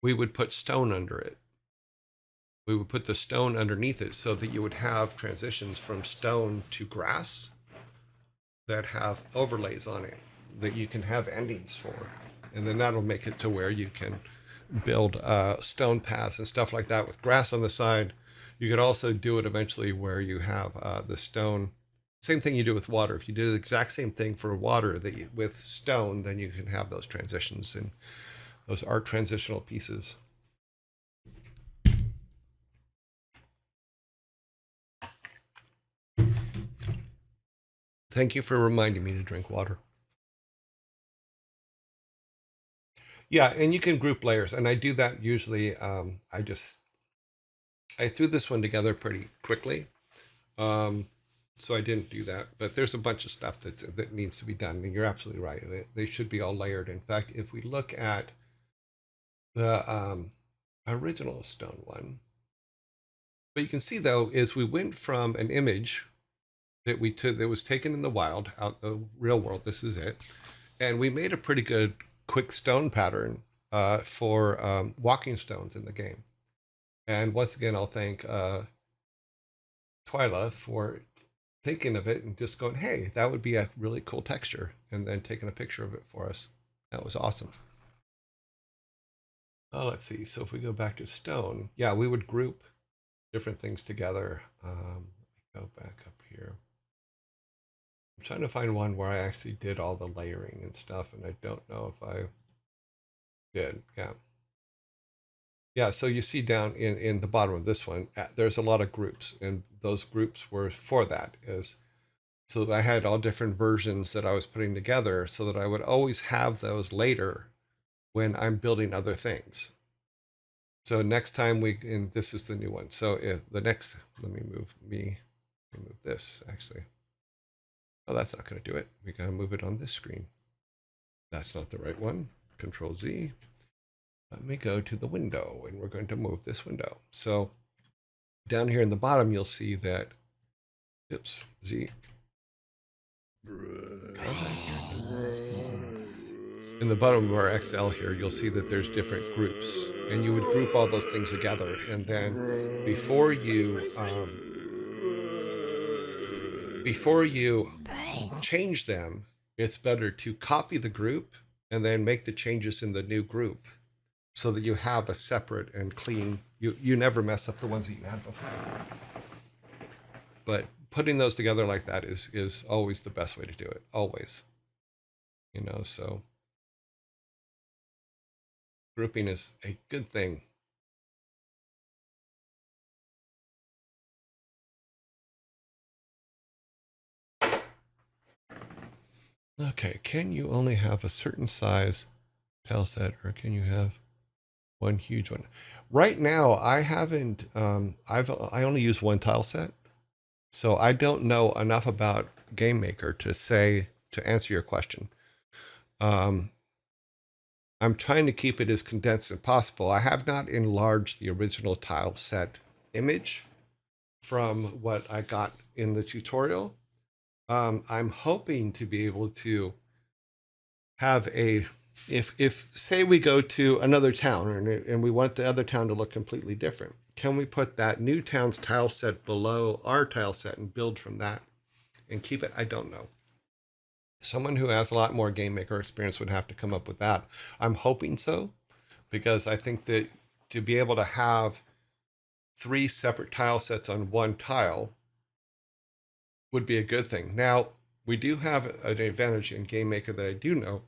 we would put stone under it. We would put the stone underneath it so that you would have transitions from stone to grass that have overlays on it that you can have endings for. And then that'll make it to where you can build stone paths and stuff like that with grass on the side. You could also do it eventually where you have the stone. Same thing you do with water. If you do the exact same thing for water with stone, then you can have those transitions, and those are transitional pieces. Thank you for reminding me to drink water. Yeah, and you can group layers, and I do that usually. I threw this one together pretty quickly, so I didn't do that. But there's a bunch of stuff that needs to be done, and you're absolutely right. They should be all layered. In fact, if we look at the original stone one, what you can see though is we went from an image that was taken in the wild, out the real world. This is it, and we made a pretty good quick stone pattern for walking stones in the game. And once again, I'll thank Twyla for thinking of it and just going, hey, that would be a really cool texture, and then taking a picture of it for us. That was awesome. Oh, let's see. So if we go back to stone, yeah, we would group different things together. Let me go back up here. I'm trying to find one where I actually did all the layering and stuff, and I don't know if I did. Yeah. Yeah, so you see down in the bottom of this one, there's a lot of groups, and those groups were for that. Is so I had all different versions that I was putting together so that I would always have those later when I'm building other things. So next time and this is the new one. So if the next, let me move this actually. Oh, that's not going to do it. We got to move it on this screen. That's not the right one. Control Z. Let me go to the window, and we're going to move this window. So down here in the bottom, you'll see that, oops, Z. In the bottom of our Excel here, you'll see that there's different groups, and you would group all those things together. And then before you change them, it's better to copy the group and then make the changes in the new group so that you have a separate and clean, you never mess up the ones that you had before. But putting those together like that is always the best way to do it, always. So grouping is a good thing. Okay, can you only have a certain size tile set, or can you have one huge one? Right now, I haven't. I only use one tile set, so I don't know enough about Game Maker to answer your question. I'm trying to keep it as condensed as possible. I have not enlarged the original tile set image from what I got in the tutorial. I'm hoping to be able to have if say we go to another town and we want the other town to look completely different, can we put that new town's tile set below our tile set and build from that and keep it? I don't know. Someone who has a lot more Game Maker experience would have to come up with that. I'm hoping so, because I think that to be able to have 3 separate tile sets on one tile would be a good thing. Now, we do have an advantage in Game Maker that I do know,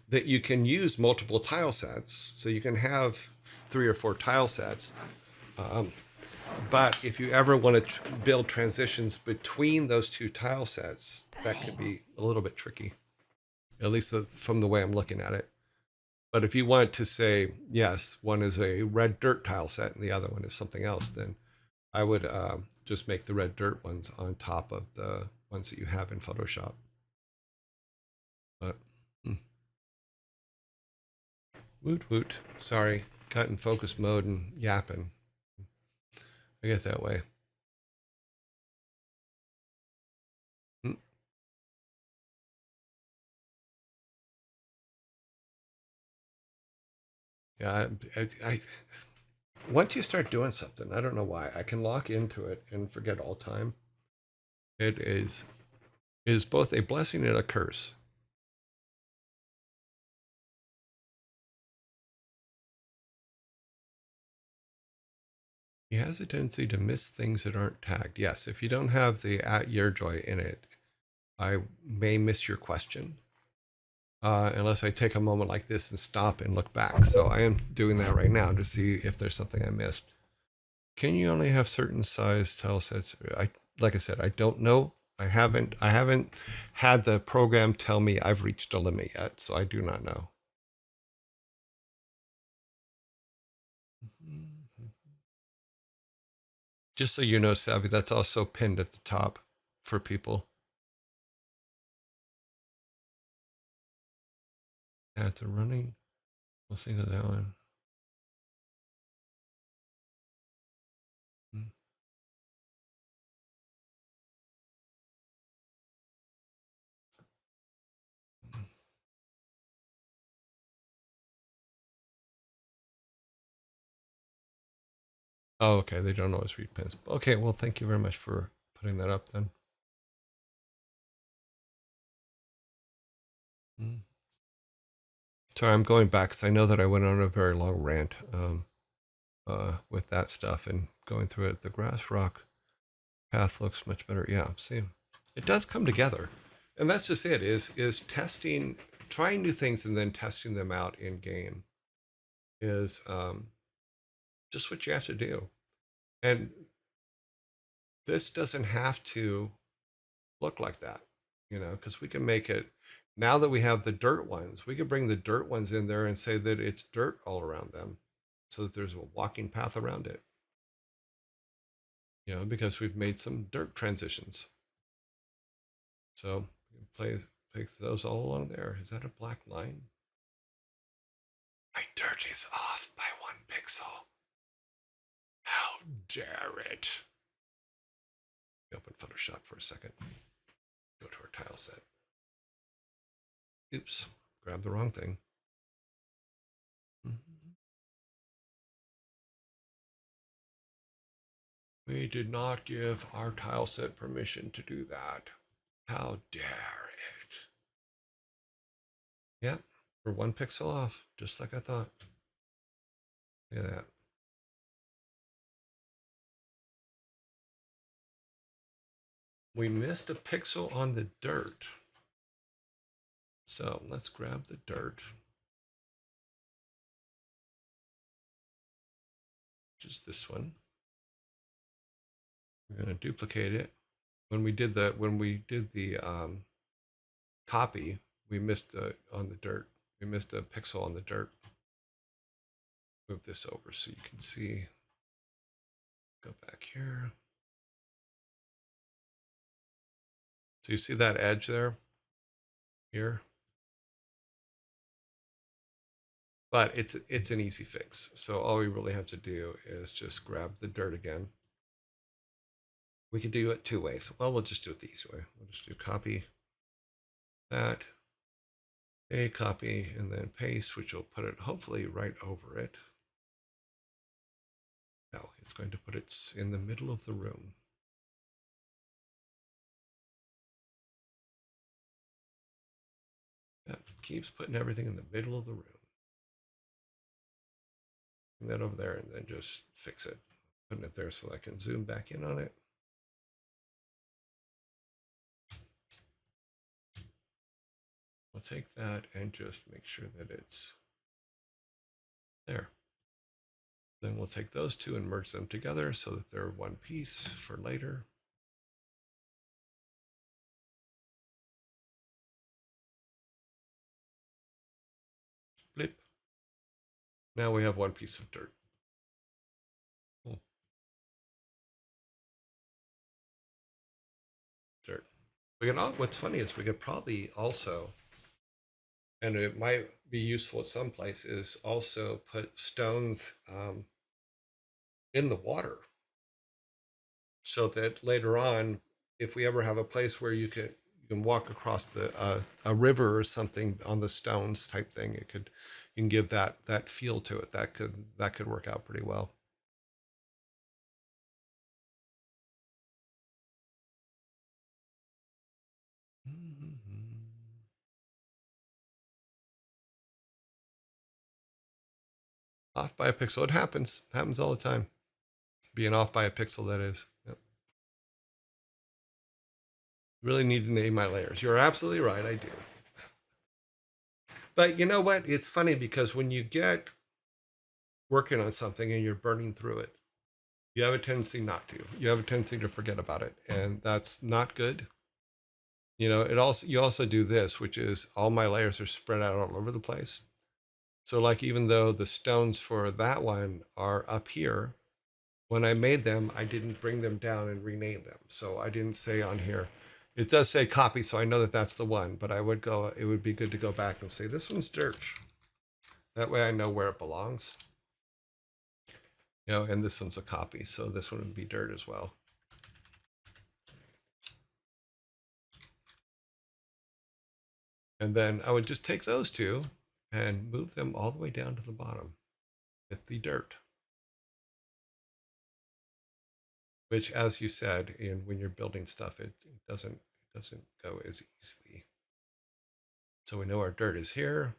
that you can use multiple tile sets. So you can have 3 or 4 tile sets. But if you ever want to build transitions between those 2 tile sets, that could be a little bit tricky, at least from the way I'm looking at it. But if you want to say, yes, one is a red dirt tile set and the other one is something else, then I would just make the red dirt ones on top of the ones that you have in Photoshop. But woot woot. Sorry, got in focus mode and yapping. I get that way. Yeah, I once you start doing something, I don't know why, I can lock into it and forget all time. It is both a blessing and a curse. He has a tendency to miss things that aren't tagged. Yes, if you don't have the @YearJoy in it, I may miss your question. Unless I take a moment like this and stop and look back. So I am doing that right now to see if there's something I missed. Can you only have certain size tile sets? Like I said, I don't know. I haven't had the program tell me I've reached a limit yet, so I do not know. Just so you know, Savvy, that's also pinned at the top for people. Ads are running. We'll think of that one. Oh, okay. They don't always read pins. Okay, well, thank you very much for putting that up then. Mm. Sorry, I'm going back because I know that I went on a very long rant with that stuff and going through it. The grass rock path looks much better. Yeah, see, it does come together, and that's just it. Is testing, trying new things, and then testing them out in game is just what you have to do. And this doesn't have to look like that, because we can make it. Now that we have the dirt ones, we could bring the dirt ones in there and say that it's dirt all around them, so that there's a walking path around it. Because we've made some dirt transitions. So place those all along there. Is that a black line? My dirt is off by 1 pixel. How dare it? Open Photoshop for a second. Go to our tile set. Oops, grabbed the wrong thing. We did not give our tile set permission to do that. How dare it? Yep, we're 1 pixel off, just like I thought. Look at that. We missed a pixel on the dirt. So let's grab the dirt, which is this one. We're going to duplicate it. When we did the copy, we missed on the dirt. We missed a pixel on the dirt. Move this over so you can see. Go back here. So you see that edge there? Here? But it's an easy fix. So all we really have to do is just grab the dirt again. We can do it 2 ways. Well, we'll just do it the easy way. We'll just do copy that, a copy, and then paste, which will put it hopefully right over it. No, it's going to put it in the middle of the room. That keeps putting everything in the middle of the room. Bring that over there and then just fix it. Putting it there so I can zoom back in on it. We'll take that and just make sure that it's there. Then we'll take those two and merge them together so that they're one piece for later. Blip. Now we have one piece of dirt. Cool. Dirt. What's funny is we could probably also, and it might be useful at some place, is also put stones in the water, so that later on, if we ever have a place where you can walk across a river or something on the stones type thing, you can give that feel to it. That could work out pretty well. Off by a pixel. It happens all the time. Being off by a pixel, that is. Yep. Really need to name my layers. You're absolutely right. I do. But you know what? It's funny because when you get working on something and you're burning through it, you have a tendency not to. You have a tendency to forget about it, and that's not good. You also do this, which is all my layers are spread out all over the place. So like even though the stones for that one are up here, when I made them, I didn't bring them down and rename them. So I didn't say on here, it does say copy, so I know that that's the one, but it would be good to go back and say, this one's dirt. That way I know where it belongs. And this one's a copy, so this one would be dirt as well. And then I would just take those two and move them all the way down to the bottom with the dirt. which, as you said, when you're building stuff, it doesn't go as easily. So we know our dirt is here,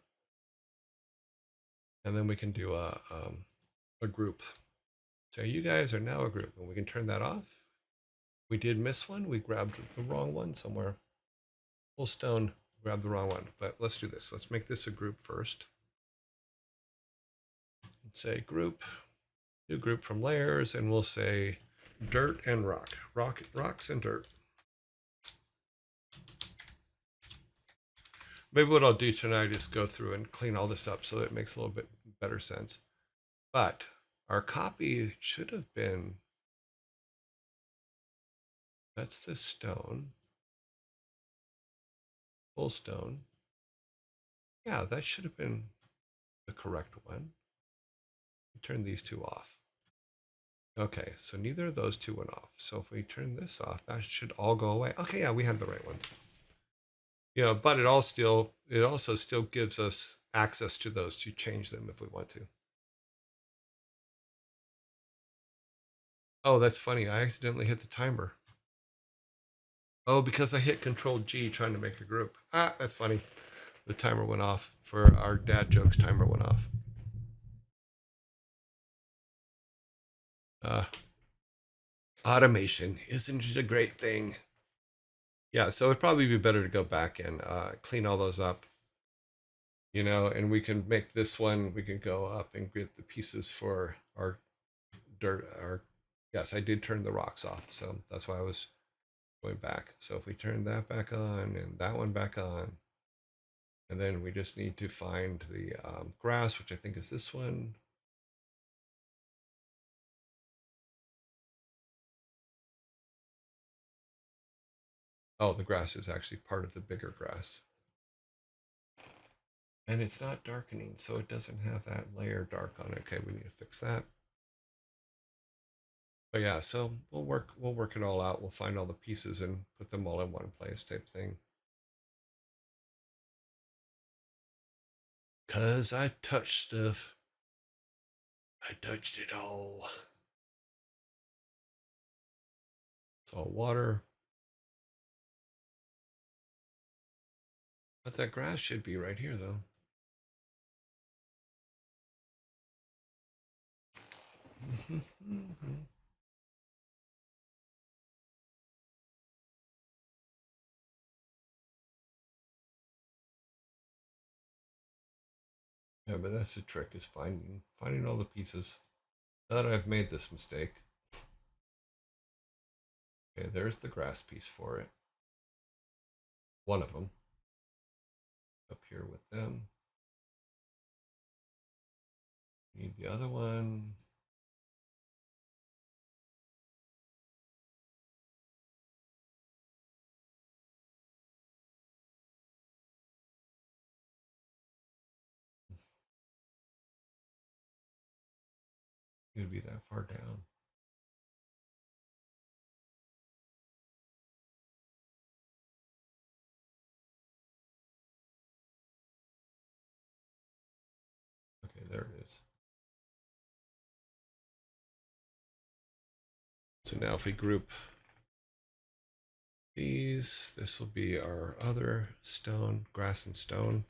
and then we can do a group. So you guys are now a group, and we can turn that off. We did miss one. We grabbed the wrong one somewhere. Full stone, grabbed the wrong one. But let's do this. Let's make this a group first. Say group, new group from layers, and we'll say dirt and rocks and dirt. Maybe what I'll do tonight is go through and clean all this up so that it makes a little bit better sense. But our copy should have been, that's the stone, full stone. Yeah, that should have been the correct one. Turn these two off. Okay, so neither of those two went off. So if we turn this off, that should all go away. Okay, yeah, we had the right one. But it also still gives us access to those to change them if we want to. Oh, that's funny. I accidentally hit the timer. Oh, because I hit Control G trying to make a group. Ah, that's funny. The timer went off for our dad jokes. Timer went off. Automation, isn't it a great thing? Yeah, so it'd probably be better to go back and clean all those up, and we can make this one, we can go up and get the pieces for our dirt. Yes, I did turn the rocks off, so that's why I was going back. So if we turn that back on and that one back on, and then we just need to find the grass, which I think is this one. Oh, the grass is actually part of the bigger grass. And it's not darkening, so it doesn't have that layer dark on it. Okay, we need to fix that. But yeah, so we'll work it all out. We'll find all the pieces and put them all in one place type thing. Cause I touched stuff. I touched it all. It's all water. But that grass should be right here though. Yeah, but that's the trick, is finding all the pieces. Now that I've made this mistake. Okay, there's the grass piece for it. One of them. Up here with them. Need the other one. It'd be that far down. Okay, there it is. So now if we group these, this will be our other stone, grass and stone.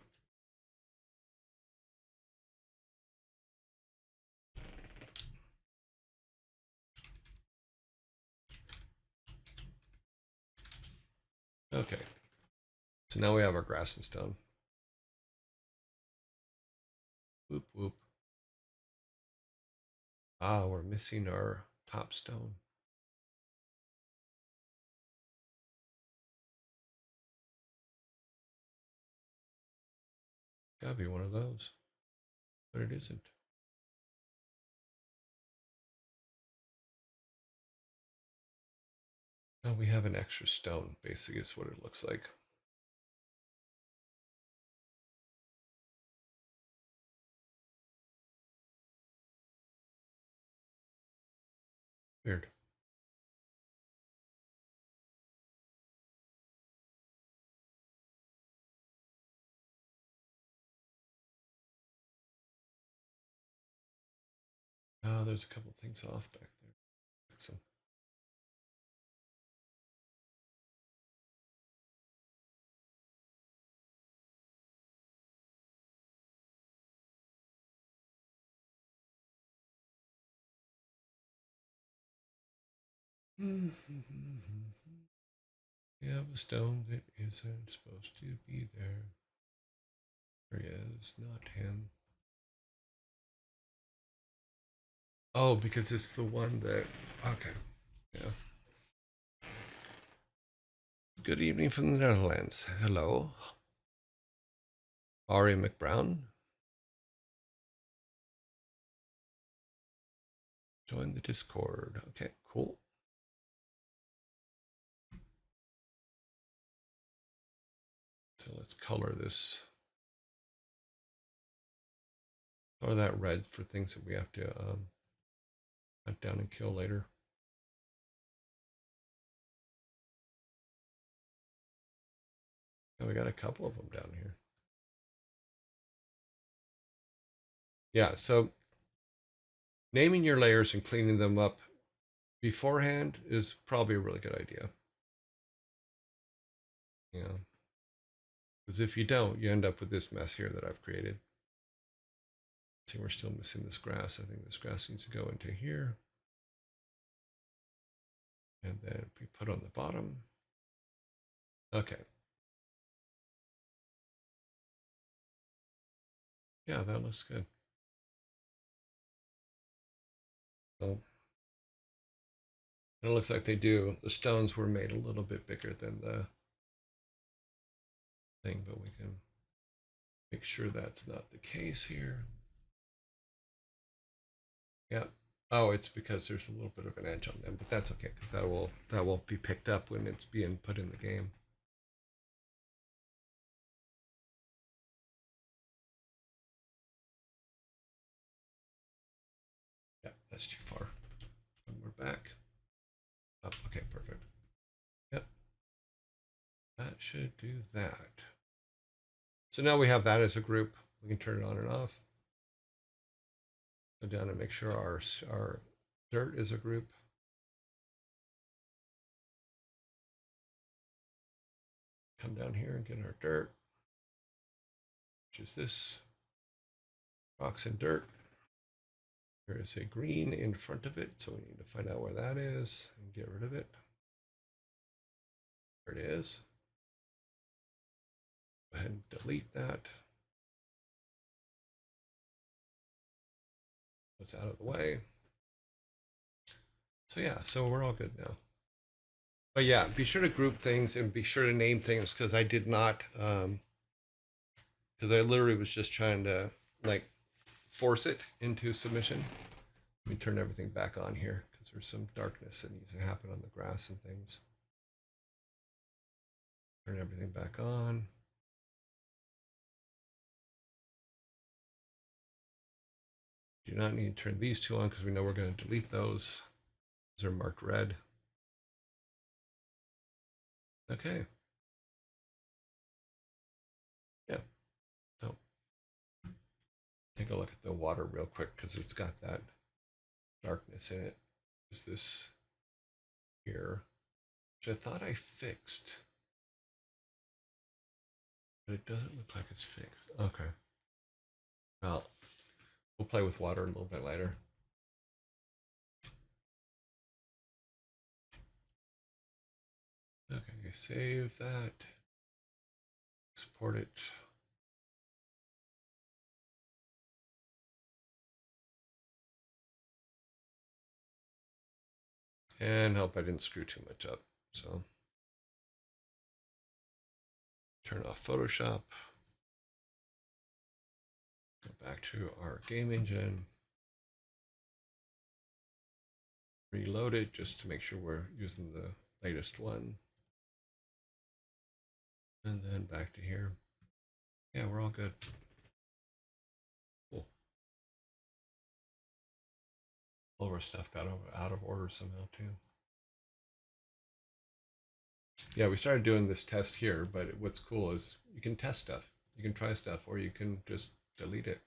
Okay, so now we have our grass and stone. Whoop, whoop. Ah, we're missing our top stone. Gotta be one of those, but it isn't. Oh, we have an extra stone, basically is what it looks like. Weird. Oh, there's a couple things off back there. Fix them. We have a stone that isn't supposed to be there. There he is, not him. Oh, because it's the one that. Okay. Yeah. Good evening from the Netherlands. Hello. Ari McBrown. Join the Discord. Okay, cool. So let's color this. Color that red for things that we have to hunt down and kill later. And we got a couple of them down here. Yeah, so naming your layers and cleaning them up beforehand is probably a really good idea. Yeah. Because if you don't, you end up with this mess here that I've created. See, we're still missing this grass. I think this grass needs to go into here. And then be put on the bottom. Okay. Yeah, that looks good. So it looks like they do. The stones were made a little bit bigger than the thing, but we can make sure that's not the case here. Yeah. Oh, it's because there's a little bit of an edge on them, but that's okay because that will be picked up when it's being put in the game. Yeah, that's too far. And we're back. Oh, okay, perfect. Yep. That should do that. So now we have that as a group. We can turn it on and off. Go down and make sure our dirt is a group. Come down here and get our dirt, which is this. Rocks and dirt. There is a green in front of it, so we need to find out where that is and get rid of it. There it is. Go ahead and delete that. It's out of the way. So yeah, so we're all good now. But yeah, be sure to group things and be sure to name things because I did not, because I literally was just trying to like force it into submission. Let me turn everything back on here because there's some darkness that needs to happen on the grass and things. Turn everything back on. Do not need to turn these two on because we know we're going to delete those. Those are marked red. Okay. Yeah. So take a look at the water real quick because it's got that darkness in it. Is this here, which I thought I fixed, but it doesn't look like it's fixed. Okay. Well, we'll play with water a little bit later. Okay, save that. Export it. And hope I didn't screw too much up. So turn off Photoshop. Go back to our game engine. Reload it just to make sure we're using the latest one. And then back to here. Yeah, we're all good. Cool. All of our stuff got out of order somehow too. Yeah, we started doing this test here, but what's cool is you can test stuff. You can try stuff, or you can just delete it.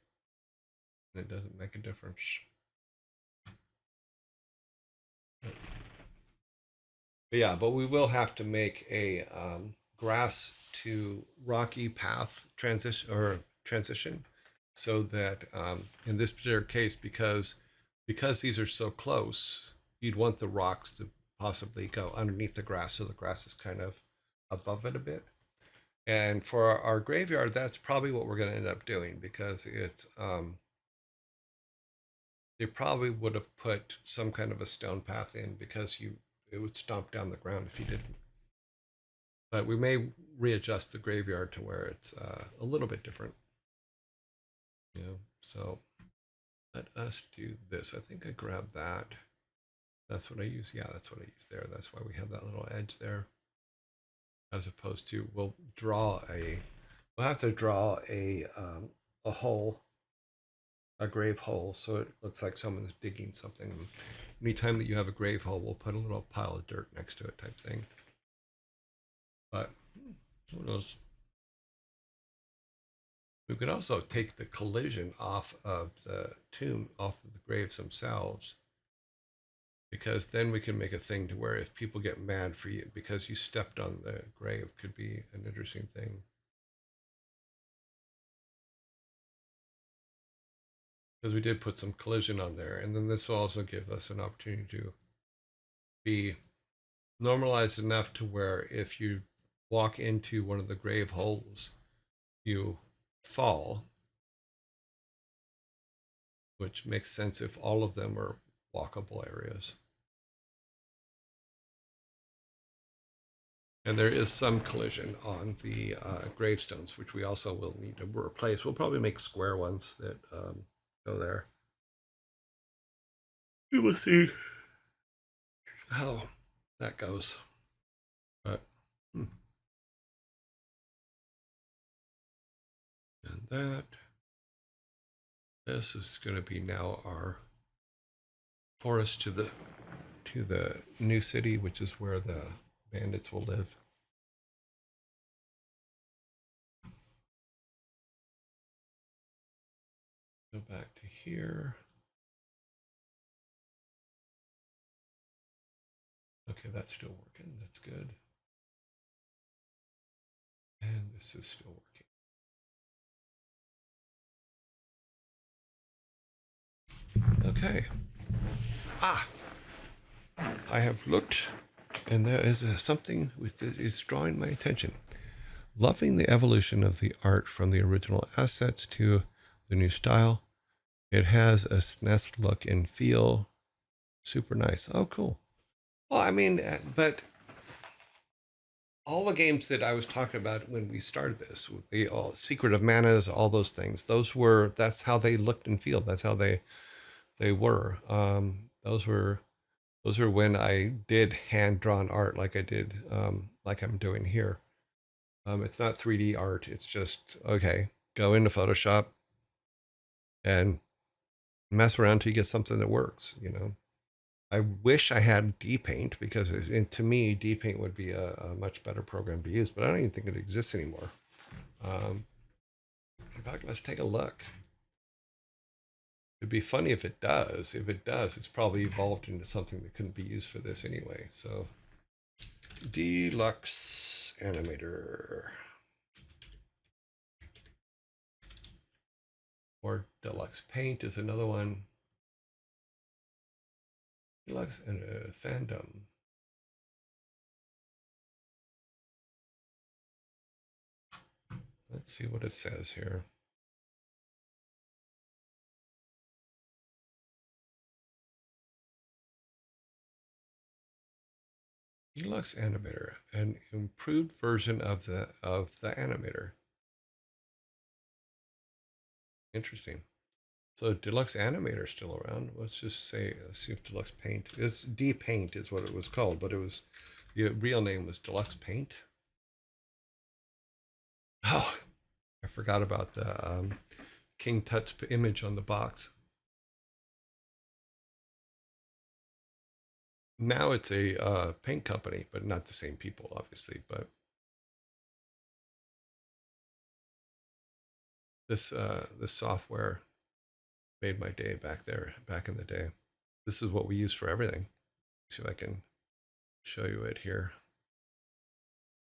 And it doesn't make a difference. But yeah, but we will have to make a grass to rocky path transition so that in this particular case, because these are so close, you'd want the rocks to possibly go underneath the grass, so the grass is kind of above it a bit. And for our graveyard, that's probably what we're going to end up doing, because it's they probably would have put some kind of a stone path in, because it would stomp down the ground if you didn't. But we may readjust the graveyard to where it's a little bit different. You know, so let us do this. I think I grabbed that. That's what I use. Yeah, that's what I use there. That's why we have that little edge there. As opposed to, we'll have to draw a hole, a grave hole, so it looks like someone's digging something. Anytime that you have a grave hole, we'll put a little pile of dirt next to it, type thing. But who knows? We could also take the collision off of the tomb, off of the graves themselves, because then we can make a thing to where if people get mad for you because you stepped on the grave, could be an interesting thing. Because we did put some collision on there, and then this will also give us an opportunity to be normalized enough to where if you walk into one of the grave holes, you fall, which makes sense if all of them are walkable areas. And there is some collision on the gravestones, which we also will need to replace. We'll probably make square ones that go there. We will see how that goes. But and that, this is going to be now our forest to the new city, which is where the bandits will live. Go back to here. Okay, that's still working. That's good. And this is still working. Okay. I have looked, and there is something that is drawing my attention. Loving the evolution of the art from the original assets to the new style. It has a SNES look and feel. Super nice. Oh, cool. Well, I mean, but all the games that I was talking about when we started this, with the Secret of Manas, all those things, that's how they looked and feel. That's how they were. Those were when I did hand drawn art, like I did, like I'm doing here. It's not 3D art. It's just, okay, go into Photoshop and mess around till you get something that works, you know. I wish I had DPaint, because to me, DPaint would be a much better program to use, but I don't even think it exists anymore. In fact, let's take a look. It'd be funny if it does. If it does, it's probably evolved into something that couldn't be used for this anyway. So, Deluxe Animator. Or Deluxe Paint is another one. Deluxe and Fandom. Let's see what it says here. Deluxe Animator, an improved version of the Animator. Interesting. So Deluxe Animator is still around. Let's see if Deluxe Paint is DPaint is what it was called, but the real name was Deluxe Paint. Oh, I forgot about the King Tut's image on the box. Now it's a paint company, but not the same people, obviously. But this software made my day back in the day. This is what we use for everything. See if I can show you it here.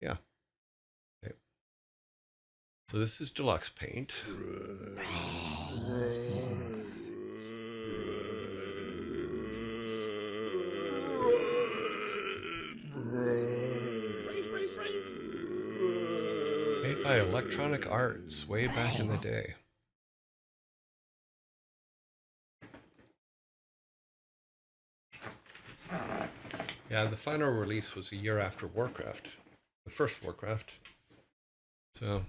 Yeah. Okay. So this is Deluxe Paint. Electronic Arts, way back in the day. Yeah, the final release was a year after Warcraft, the first Warcraft. So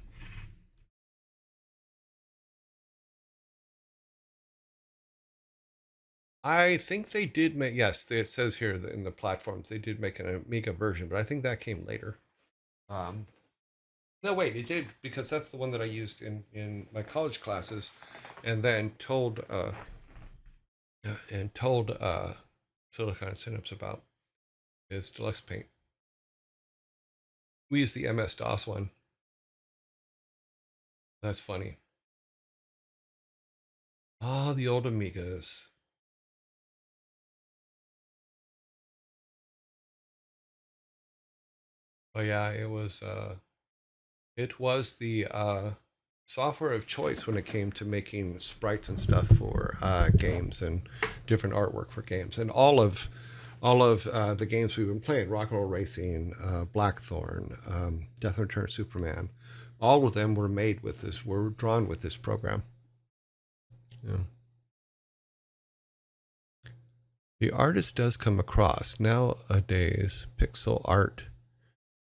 I think they did make, yes, it says here in the platforms they did make an Amiga version, but I think that came later. Um, no, wait, it did, because that's the one that I used in my college classes, and then told Silicon Synapse about is Deluxe Paint. We used the MS DOS one. That's funny. Ah, the old Amigas. Oh yeah, it was the software of choice when it came to making sprites and stuff for games and different artwork for games. And all of the games we've been playing, Rock and Roll Racing, Blackthorn, Death and Return of Superman, all of them were drawn with this program. Yeah. The artist does come across. Nowadays, pixel art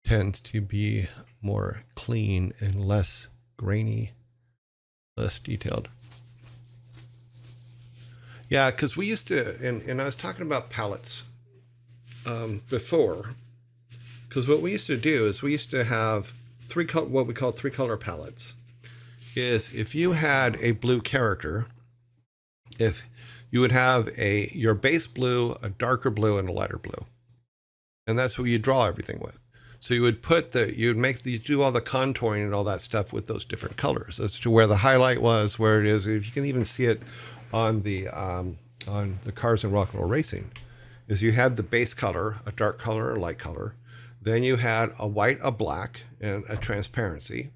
tends to be more clean and less grainy, less detailed. Yeah, because we used to, and I was talking about palettes before, because what we used to do is we used to have what we call three color palettes. Is if you had a blue character, if you would have your base blue, a darker blue, and a lighter blue, and that's what you draw everything with. So you would you do all the contouring and all that stuff with those different colors as to where the highlight was, where it is. If you can even see it on the cars in Rock and Roll Racing, is you had the base color, a dark color, a light color, then you had a white, a black, and a transparency,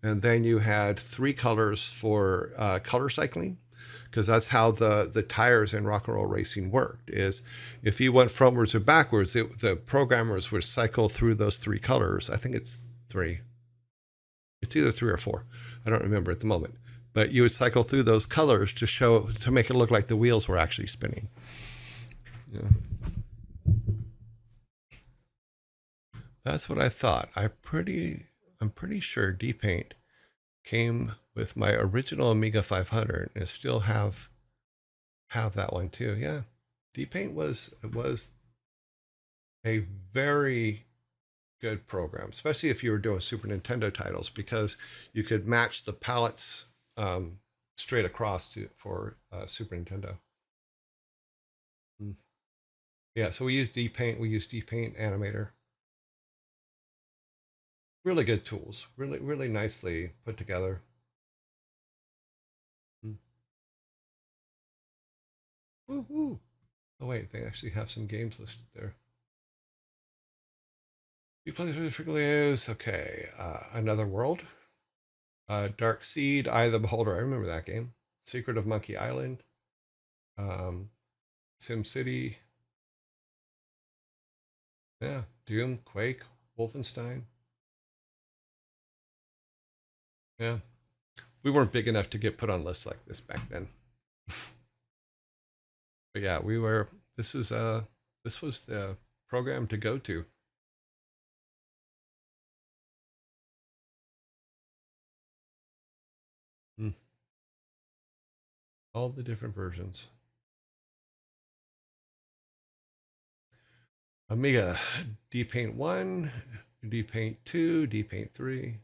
and then you had three colors for color cycling, because that's how the tires in Rock and Roll Racing worked. Is if you went frontwards or backwards, the programmers would cycle through those three colors. I think it's three. It's either three or four. I don't remember at the moment. But you would cycle through those colors to make it look like the wheels were actually spinning. Yeah. That's what I thought. I'm pretty sure D-Paint came with my original Amiga 500 and still have that one too. Yeah. D-Paint was a very good program, especially if you were doing Super Nintendo titles, because you could match the palettes straight across for Super Nintendo. Yeah, so we use D-Paint. We use D-Paint Animator. Really good tools. Really, really nicely put together. Woohoo! Oh wait, they actually have some games listed there. You play frequently use. Okay, Another World, Dark Seed, Eye of the Beholder. I remember that game. Secret of Monkey Island, Sim City. Yeah, Doom, Quake, Wolfenstein. Yeah, we weren't big enough to get put on lists like this back then. But yeah, we were. This was the program to go to. Hmm. All the different versions. Amiga, D-Paint 1, D-Paint 2, D-Paint 3.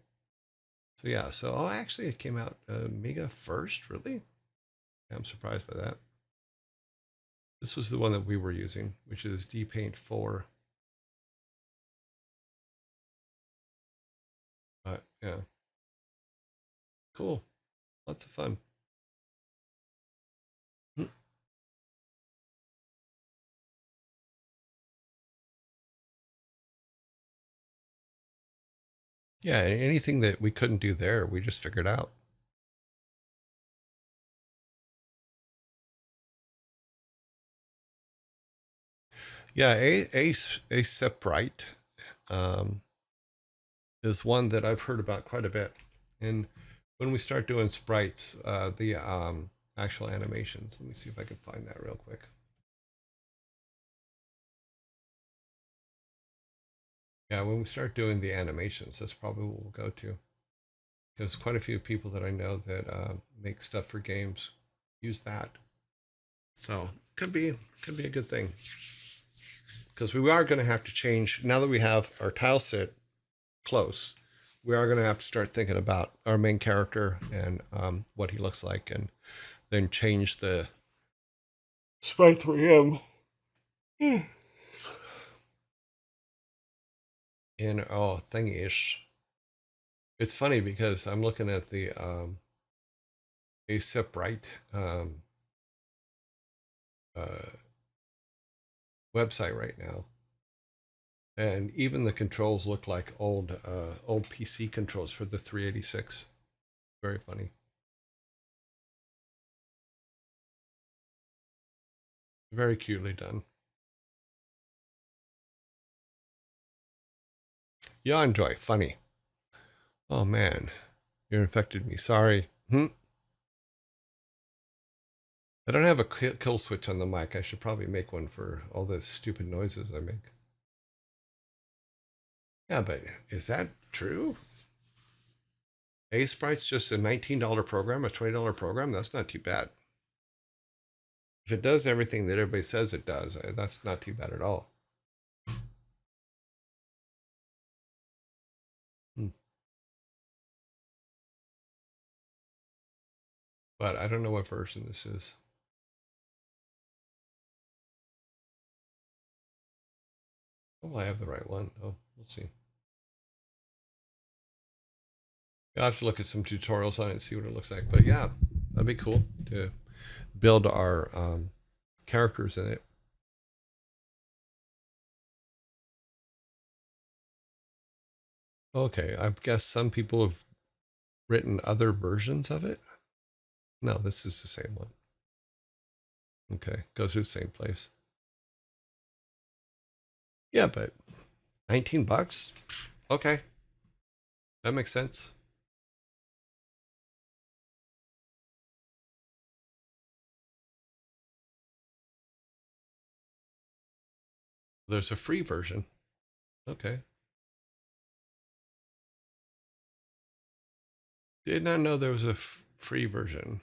So yeah, actually it came out Amiga first, really? I'm surprised by that. This was the one that we were using, which is D-Paint 4. Yeah. Cool. Lots of fun. Hmm. Yeah, anything that we couldn't do there, we just figured out. Yeah, a separate. Um, is one that I've heard about quite a bit. And when we start doing sprites, the actual animations, let me see if I can find that real quick. Yeah, when we start doing the animations, that's probably what we'll go to. Because quite a few people that I know that make stuff for games use that. So could be a good thing. Because we are going to have to change now that we have our tile set close. We are going to have to start thinking about our main character and what he looks like, and then change the sprite for him in thingish. It's funny because I'm looking at the ASAPRite uh, website right now, and even the controls look like old PC controls for the 386. Very funny. Very cutely done. Yeah, enjoy. Funny. Oh man, you infected me. Sorry. I don't have a kill switch on the mic. I should probably make one for all the stupid noises I make. Yeah, but is that true? Sprite's just a $19 program, a $20 program. That's not too bad. If it does everything that everybody says it does, that's not too bad at all. But I don't know what version this is. Oh, I have the right one. Oh, we'll see. I'll have to look at some tutorials on it and see what it looks like. But yeah, that'd be cool to build our characters in it. Okay, I guess some people have written other versions of it. No, this is the same one. Okay, goes to the same place. Yeah, but 19 bucks? Okay. That makes sense. There's a free version. Okay. Did not know there was a free version.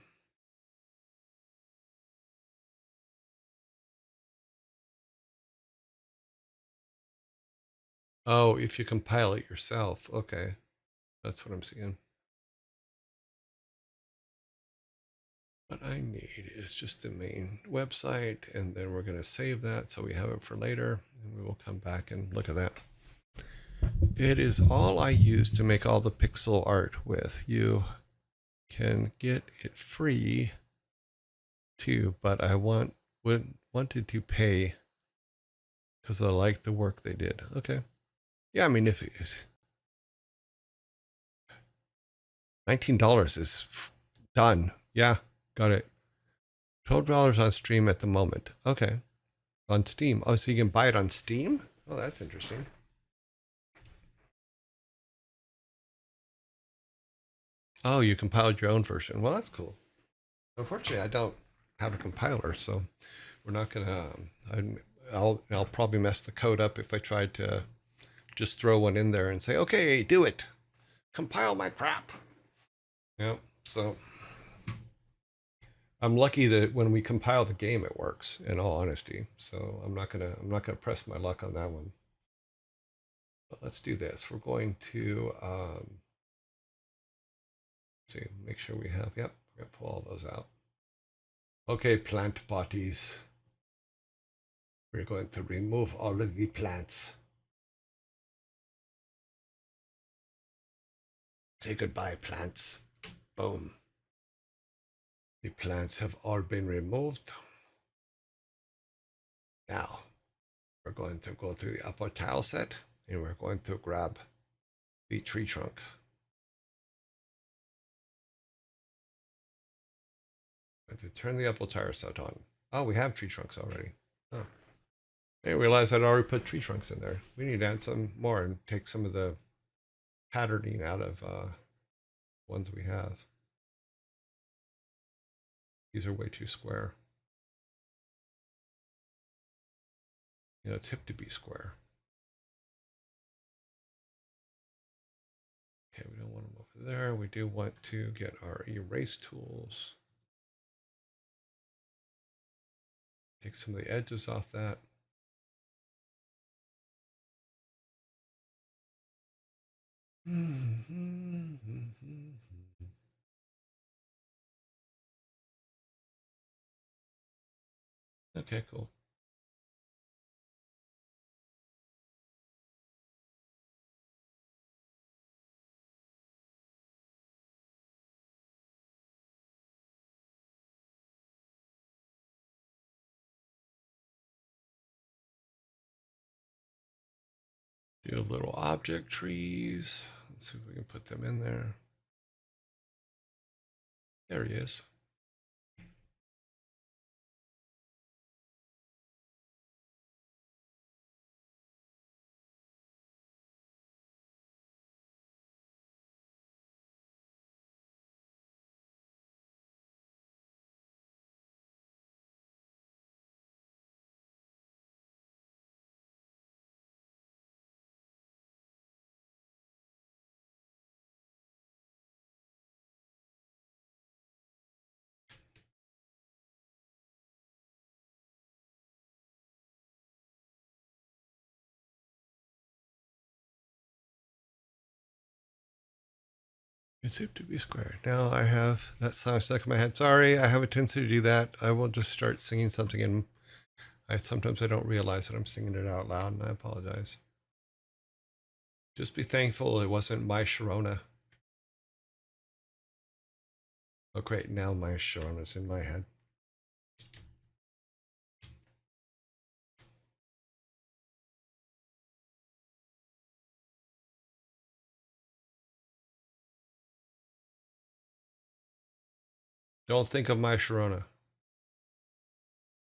Oh, if you compile it yourself. Okay. That's what I'm seeing. What I need is just the main website, and then we're going to save that so we have it for later, and we will come back and look at that. It is all I use to make all the pixel art with. You can get it free too, but I wanted to pay because I like the work they did. Okay. Yeah, I mean, if it's $19 is done. Yeah, got it. $12 on stream at the moment. Okay. On Steam. Oh, so you can buy it on Steam? Oh, that's interesting. Oh, you compiled your own version. Well, that's cool. Unfortunately, I don't have a compiler, so we're not gonna. I'll probably mess the code up if I tried to just throw one in there and say, "Okay, do it, compile my crap." Yeah. So I'm lucky that when we compile the game, it works. In all honesty, so I'm not gonna press my luck on that one. But let's do this. We're going to see, make sure we have. Yep, we're gonna pull all those out. Okay, plant bodies. We're going to remove all of the plants. Say goodbye, plants. Boom. The plants have all been removed. Now, we're going to go to the upper tile set, and we're going to grab the tree trunk. I'm going to turn the upper tile set on. Oh, we have tree trunks already. Oh. I didn't realize I'd already put tree trunks in there. We need to add some more and take some of the patterning out of ones we have. These are way too square. You know, it's hip to be square. Okay, we don't want them over there. We do want to get our erase tools. Take some of the edges off that. Okay, cool. Do a little object trees. Let's see if we can put them in there. There he is. It's hip to be square. Now I have that song stuck in my head. Sorry, I have a tendency to do that. I will just start singing something, and sometimes I don't realize that I'm singing it out loud, and I apologize. Just be thankful it wasn't My Sharona. Oh, great. Now My Sharona's in my head. Don't think of My Sharona.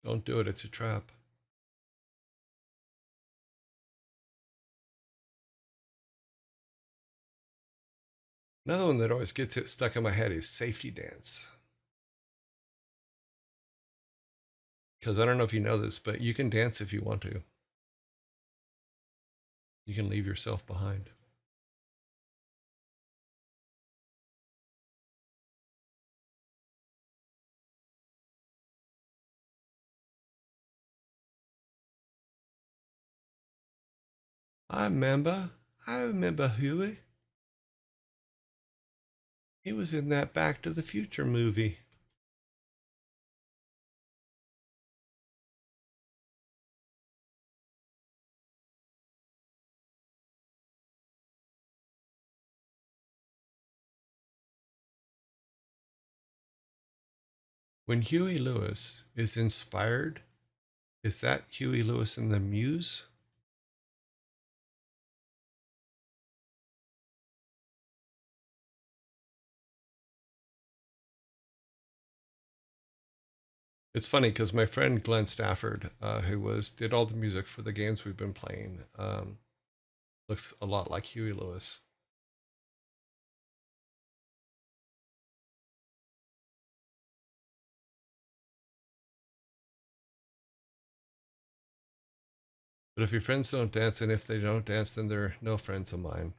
Don't do it. It's a trap. Another one that always gets it stuck in my head is Safety Dance. Because I don't know if you know this, but you can dance if you want to. You can leave yourself behind. I remember Huey. He was in that Back to the Future movie. When Huey Lewis is inspired, is that Huey Lewis and the Muse? It's funny because my friend Glenn Stafford, who did all the music for the games we've been playing, looks a lot like Huey Lewis. But if your friends don't dance, and if they don't dance, then they're no friends of mine.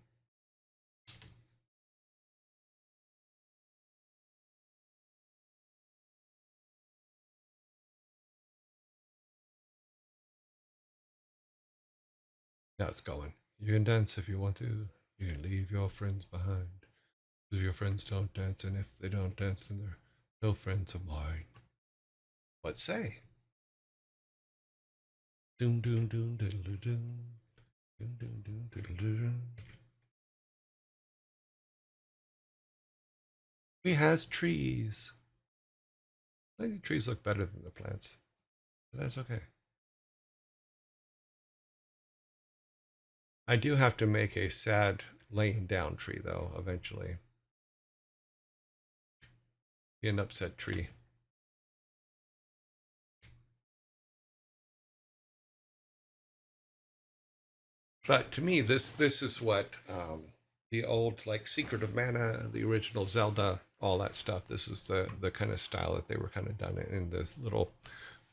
Now it's going. You can dance if you want to. You can leave your friends behind. If your friends don't dance, and if they don't dance, then they're no friends of mine. What say? Doom doom doom diddle doom. Doom doom doom diddle doom. He has trees. I think trees look better than the plants. But that's okay. I do have to make a sad laying down tree, though, eventually. Be an upset tree. But to me, this is what the old like Secret of Mana, the original Zelda, all that stuff. This is the kind of style that they were kind of done in this little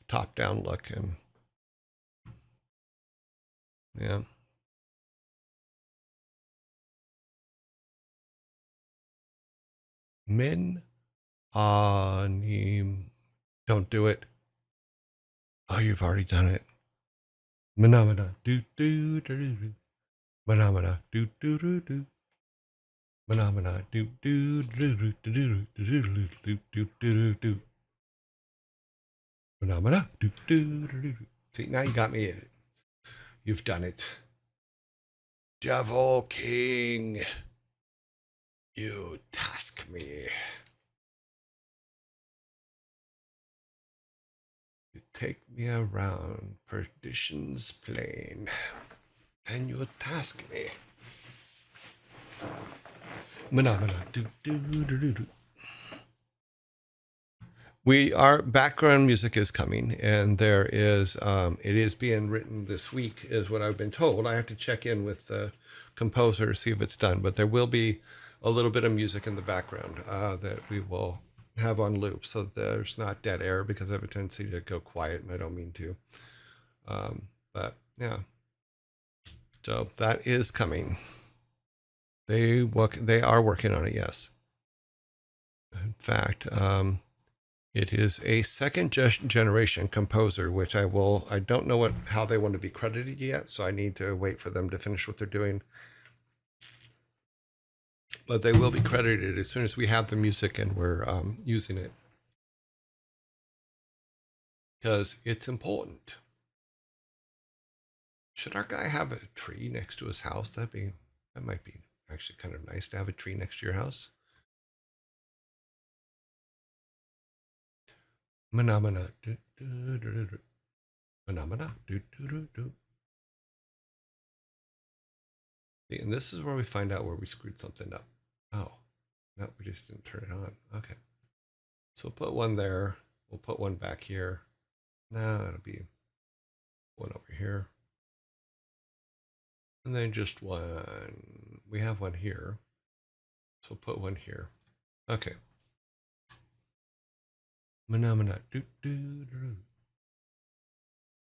top down look. And yeah. Min Anim. Don't do it. Oh, you've already done it. Manamana do do do do. Manamana do do do do. Manamana do do do do do do do do do do. Manamana do do do do. See, now you got me. You've done it. Devil King, you task me. You take me around Perdition's Plain, and you task me. Manamana do do do do do. Our background music is coming, and there is it is being written this week, is what I've been told. I have to check in with the composer to see if it's done, but there will be a little bit of music in the background that we will have on loop, so there's not dead air, because I have a tendency to go quiet, and I don't mean to. But yeah, so that is coming. They are working on it. Yes. In fact, it is a second generation composer, which I don't know how they want to be credited yet, so I need to wait for them to finish what they're doing. But they will be credited as soon as we have the music and we're using it, because it's important. Should our guy have a tree next to his house? That might be actually kind of nice to have a tree next to your house. Phenomena. Phenomena. And this is where we find out where we screwed something up. Oh, no, we just didn't turn it on. Okay. So we'll put one there. We'll put one back here. No, that'll be one over here. And then just one. We have one here. So we'll put one here. Okay. Phenomena.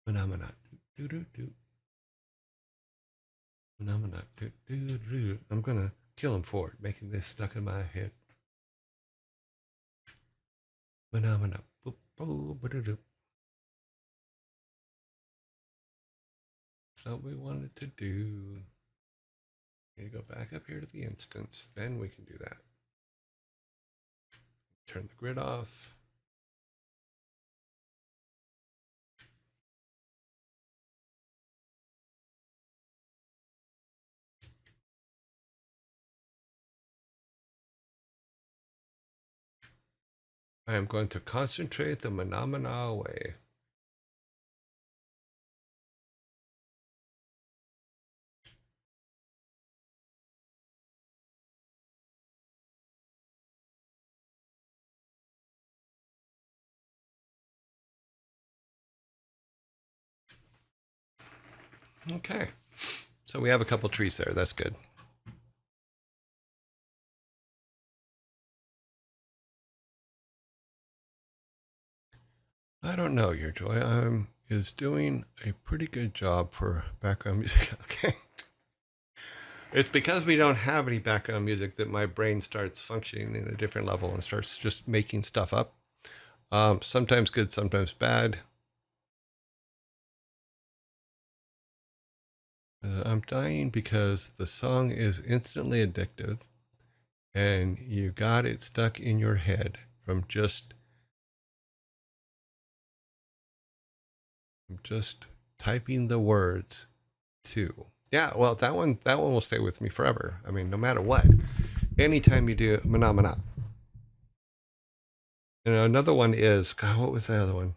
Phenomena. Phenomena. I'm gonna kill him for it, making this stuck in my head. Phenomena. That's what we wanted to do. You go back up here to the instance, then we can do that. Turn the grid off. I am going to concentrate the phenomena away. Okay, so we have a couple trees there. That's good. I don't know, your joy. Is doing a pretty good job for background music. Okay. It's because we don't have any background music that my brain starts functioning in a different level and starts just making stuff up. Sometimes good, sometimes bad. I'm dying because the song is instantly addictive, and you got it stuck in your head from just typing the words too. Yeah, well, that one will stay with me forever. I mean, no matter what. Anytime you do phenomena. And another one is, God, what was the other one?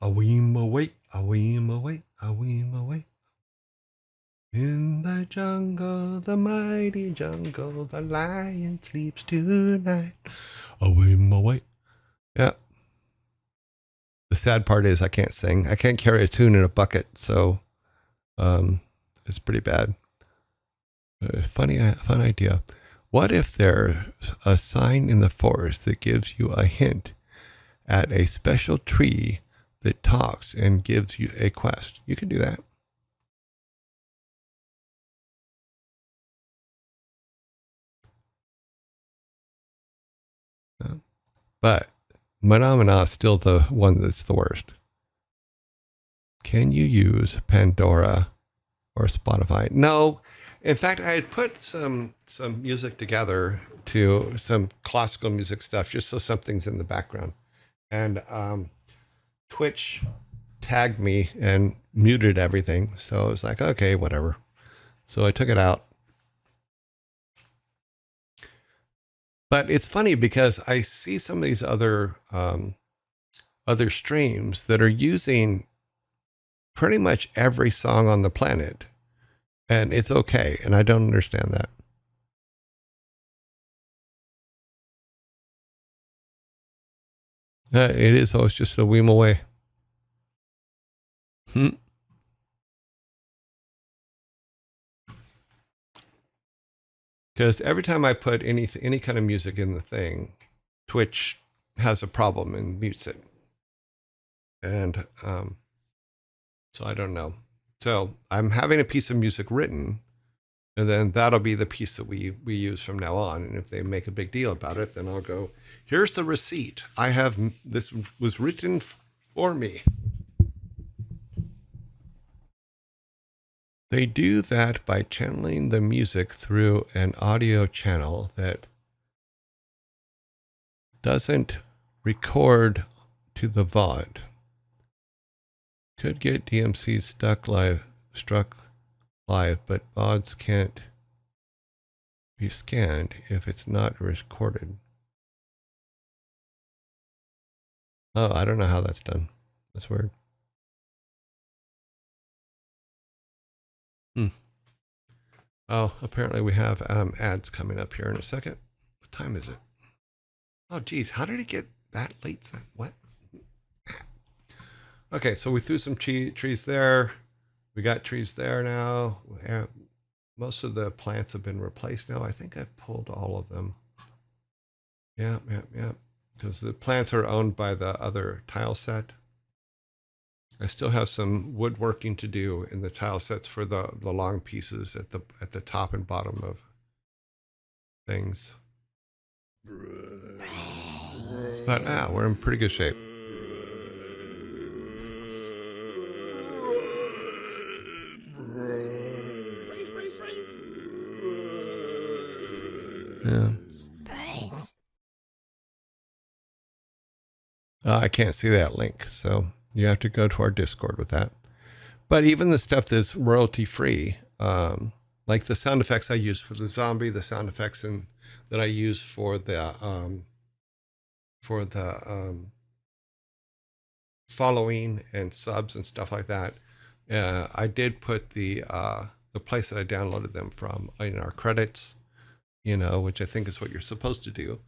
A weem away, a weem away, a weem away. In the jungle, the mighty jungle, the lion sleeps tonight. A weem away. Yeah. The sad part is I can't sing. I can't carry a tune in a bucket, so it's pretty bad. Fun idea. What if there's a sign in the forest that gives you a hint at a special tree that talks and gives you a quest? You can do that. But Phenomena is still the one that's the worst. Can you use Pandora or Spotify? No. In fact, I had put some music together to some classical music stuff, just so something's in the background. And Twitch tagged me and muted everything. So I was like, okay, whatever. So I took it out. But it's funny because I see some of these other streams that are using pretty much every song on the planet, and it's okay. And I don't understand that. It is always just a weem away. Because every time I put any kind of music in the thing, Twitch has a problem and mutes it. And so I don't know. So I'm having a piece of music written, and then that'll be the piece that we use from now on. And if they make a big deal about it, then I'll go, here's the receipt. I have, this was written for me. They do that by channeling the music through an audio channel that doesn't record to the VOD. Could get DMC struck live, but VODs can't be scanned if it's not recorded. Oh, I don't know how that's done. That's weird. Oh, apparently we have ads coming up here in a second. What time is it? Oh, geez, how did it get that late? What? Okay, so we threw some trees there. We got trees there now. Most of the plants have been replaced now. I think I've pulled all of them. Yeah. Because the plants are owned by the other tile set. I still have some woodworking to do in the tile sets for the long pieces at the top and bottom of things. But we're in pretty good shape. Yeah. I can't see that link, so you have to go to our Discord with that. But even the stuff that's royalty free, like the sound effects I use for the zombie, the sound effects that I use for the following and subs and stuff like that, I did put the place that I downloaded them from in our credits, which I think is what you're supposed to do.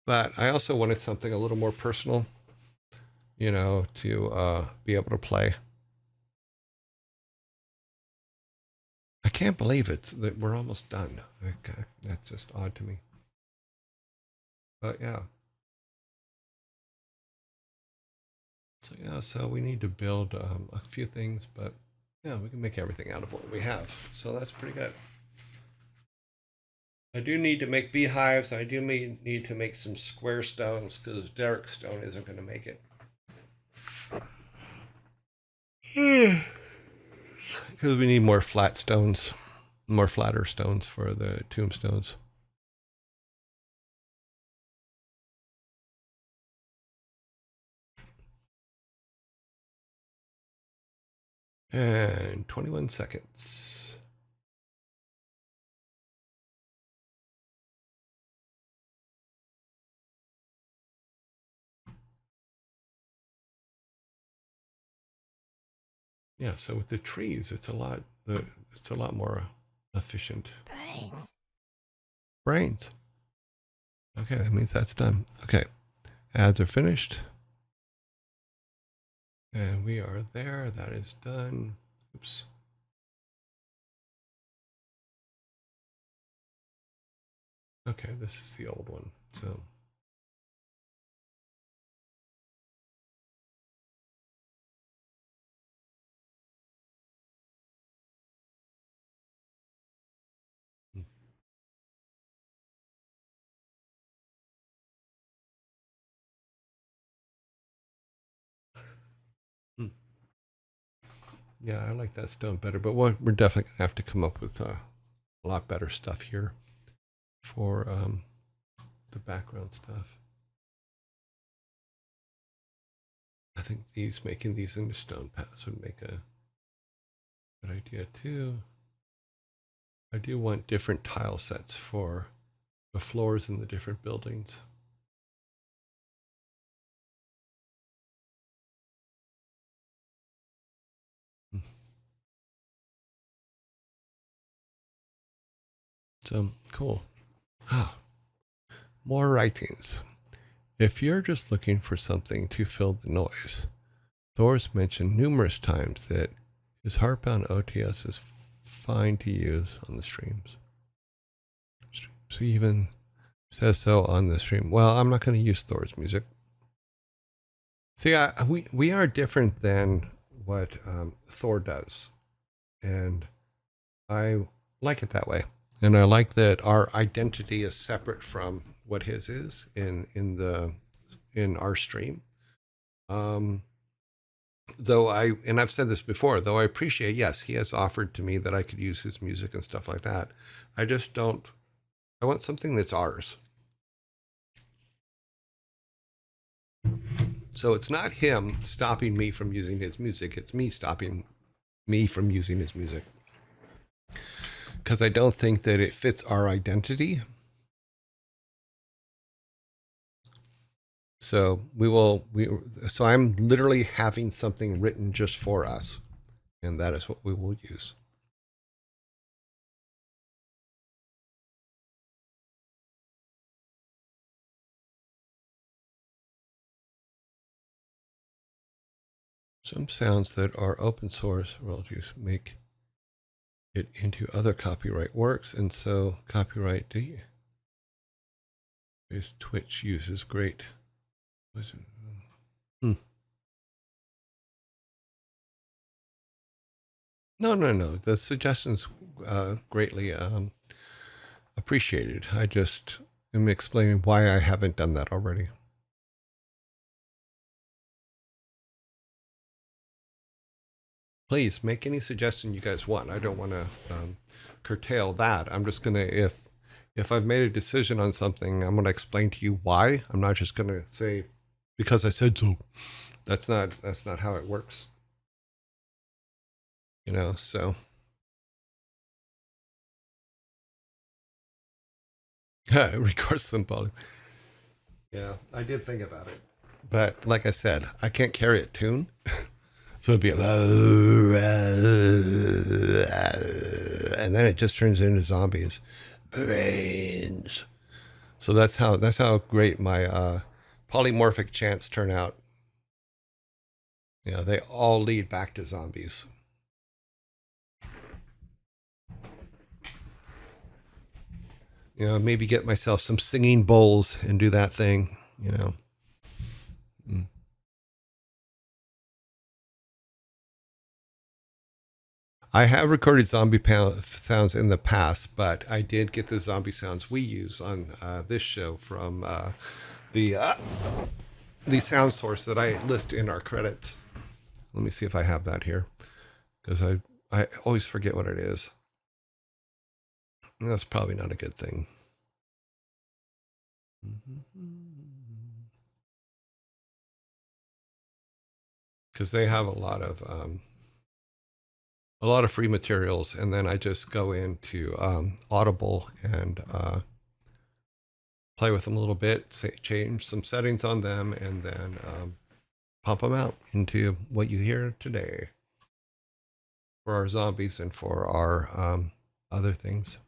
But I also wanted something a little more personal, to be able to play. I can't believe that we're almost done. Okay, that's just odd to me. But yeah. So we need to build a few things, but yeah, we can make everything out of what we have. So that's pretty good. I do need to make beehives. I do need to make some square stones because Derek stone isn't going to make it. Because we need more flatter stones for the tombstones. And 21 seconds. Yeah, so with the trees, it's a lot more efficient. Brains. Okay, that means that's done. Okay, ads are finished. And we are there. That is done. Oops. Okay, this is the old one. So hmm. Yeah, I like that stone better, but we're definitely gonna have to come up with a lot better stuff here for the background stuff. I think making these into stone paths would make a good idea too. I do want different tile sets for the floors in the different buildings. So cool. Ah, more writings. If you're just looking for something to fill the noise, Thor's mentioned numerous times that his Heartbound OTS is fine to use on the streams. So he even says so on the stream. Well, I'm not going to use Thor's music. See, we are different than what Thor does, and I like it that way. And I like that our identity is separate from what his is in our stream. Though I've said this before, though I appreciate, yes, he has offered to me that I could use his music and stuff like that. I just don't. I want something that's ours. So it's not him stopping me from using his music. It's me stopping me from using his music because I don't think that it fits our identity. So so I'm literally having something written just for us, and that is what we will use. Some sounds that are open source royalties make it into other copyright works, and so copyright D. Twitch uses great. Hmm. No. The suggestions greatly appreciated. I just am explaining why I haven't done that already. Please make any suggestion you guys want. I don't want to curtail that. I'm just gonna if I've made a decision on something, I'm gonna explain to you why. I'm not just gonna say because I said so. That's not how it works. You know, so record symbolic. Yeah, I did think about it. But like I said, I can't carry a tune. So it'd be and then it just turns into zombies. Brains. So that's how great my polymorphic chants turn out. You know, they all lead back to zombies. You know, maybe get myself some singing bowls and do that thing, you know. Mm. I have recorded zombie sounds in the past, but I did get the zombie sounds we use on this show from the sound source that I list in our credits. Let me see if I have that here, because I always forget what it is. That's probably not a good thing. Because they have a lot of free materials, and then I just go into Audible and play with them a little bit, change some settings on them, and then pump them out into what you hear today for our zombies and for our other things.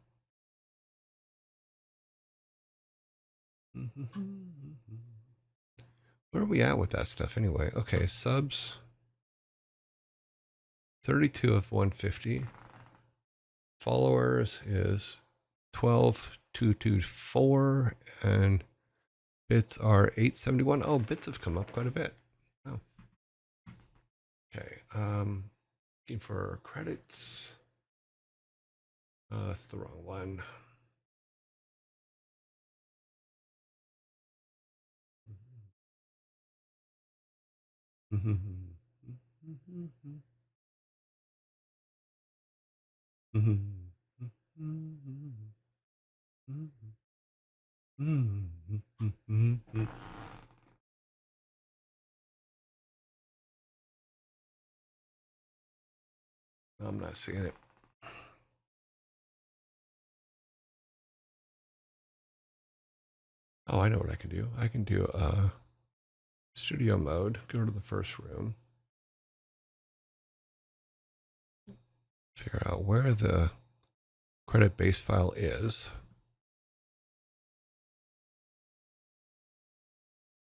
Where are we at with that stuff anyway? Okay, subs. 32 of 150. Followers is 12,224, and bits are 871. Oh, bits have come up quite a bit. Oh. Okay. Looking for credits. That's the wrong one. I'm not seeing it. Oh, I know what I can do. I can do studio mode, go to the first room, figure out where the credit base file is.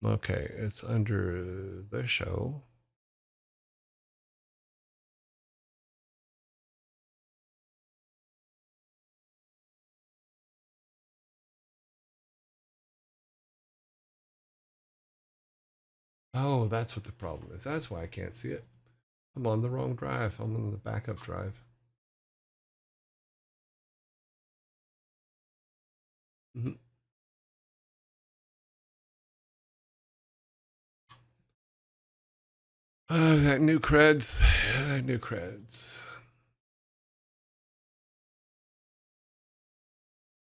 Okay, it's under the show. Oh, that's what the problem is. That's why I can't see it. I'm on the wrong drive. I'm on the backup drive. Mm-hmm. That new creds. New creds.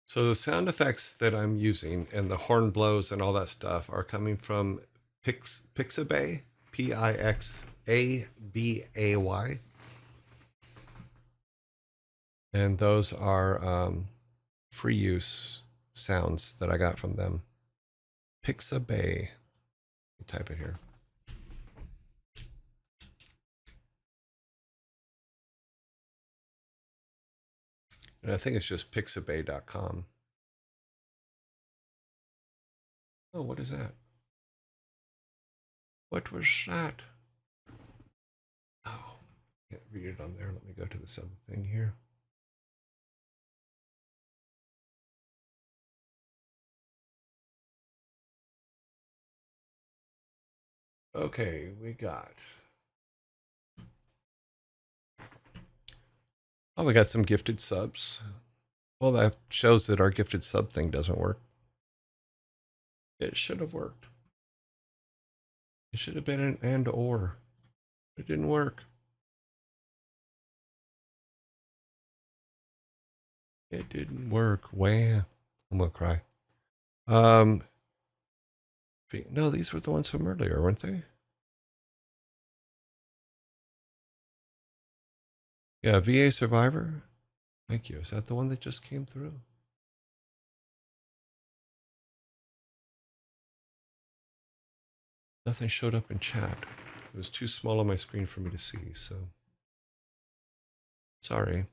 So the sound effects that I'm using and the horn blows and all that stuff are coming from Pixabay, Pixabay. And those are free use sounds that I got from them. Pixabay. Type it here. And I think it's just pixabay.com. Oh, what is that? What was that? Oh, can't read it on there. Let me go to this other thing here. Okay, we got. Oh, we got some gifted subs. Well, that shows that our gifted sub thing doesn't work. It should have worked. It should have been an and or. It didn't work. It didn't work. Wham. I'm gonna cry. No, these were the ones from earlier, weren't they? Yeah, VA Survivor. Thank you. Is that the one that just came through? Nothing showed up in chat. It was too small on my screen for me to see, so sorry.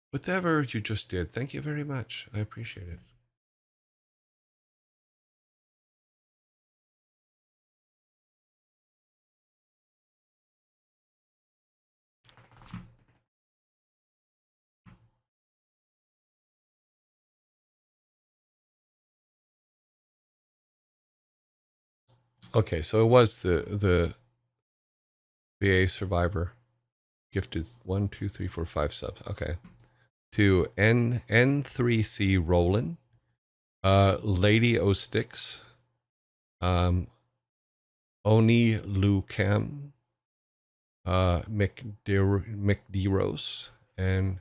Whatever you just did, thank you very much. I appreciate it. Okay, so it was the VA Survivor gifted 1, 2, 3, 4, 5 subs. Okay. To N3C Roland, Lady O Sticks, Oni Lucam, McDeros, and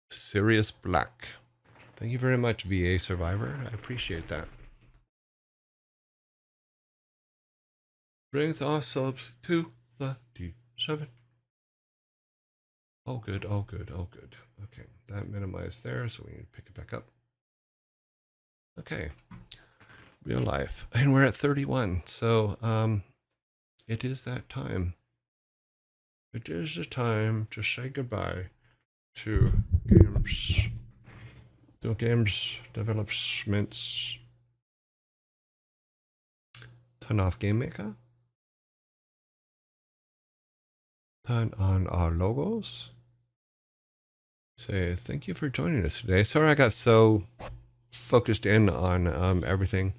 Sirius Black. Thank you very much, VA Survivor. I appreciate that. Brings our subs to 37. All good, all good, all good. Okay, that minimized there, so we need to pick it back up. Okay, real life. And we're at 31, so it is that time. It is the time to say goodbye to games developments. Turn off Game Maker. Turn on our logos. Say thank you for joining us today. Sorry I got so focused in on everything.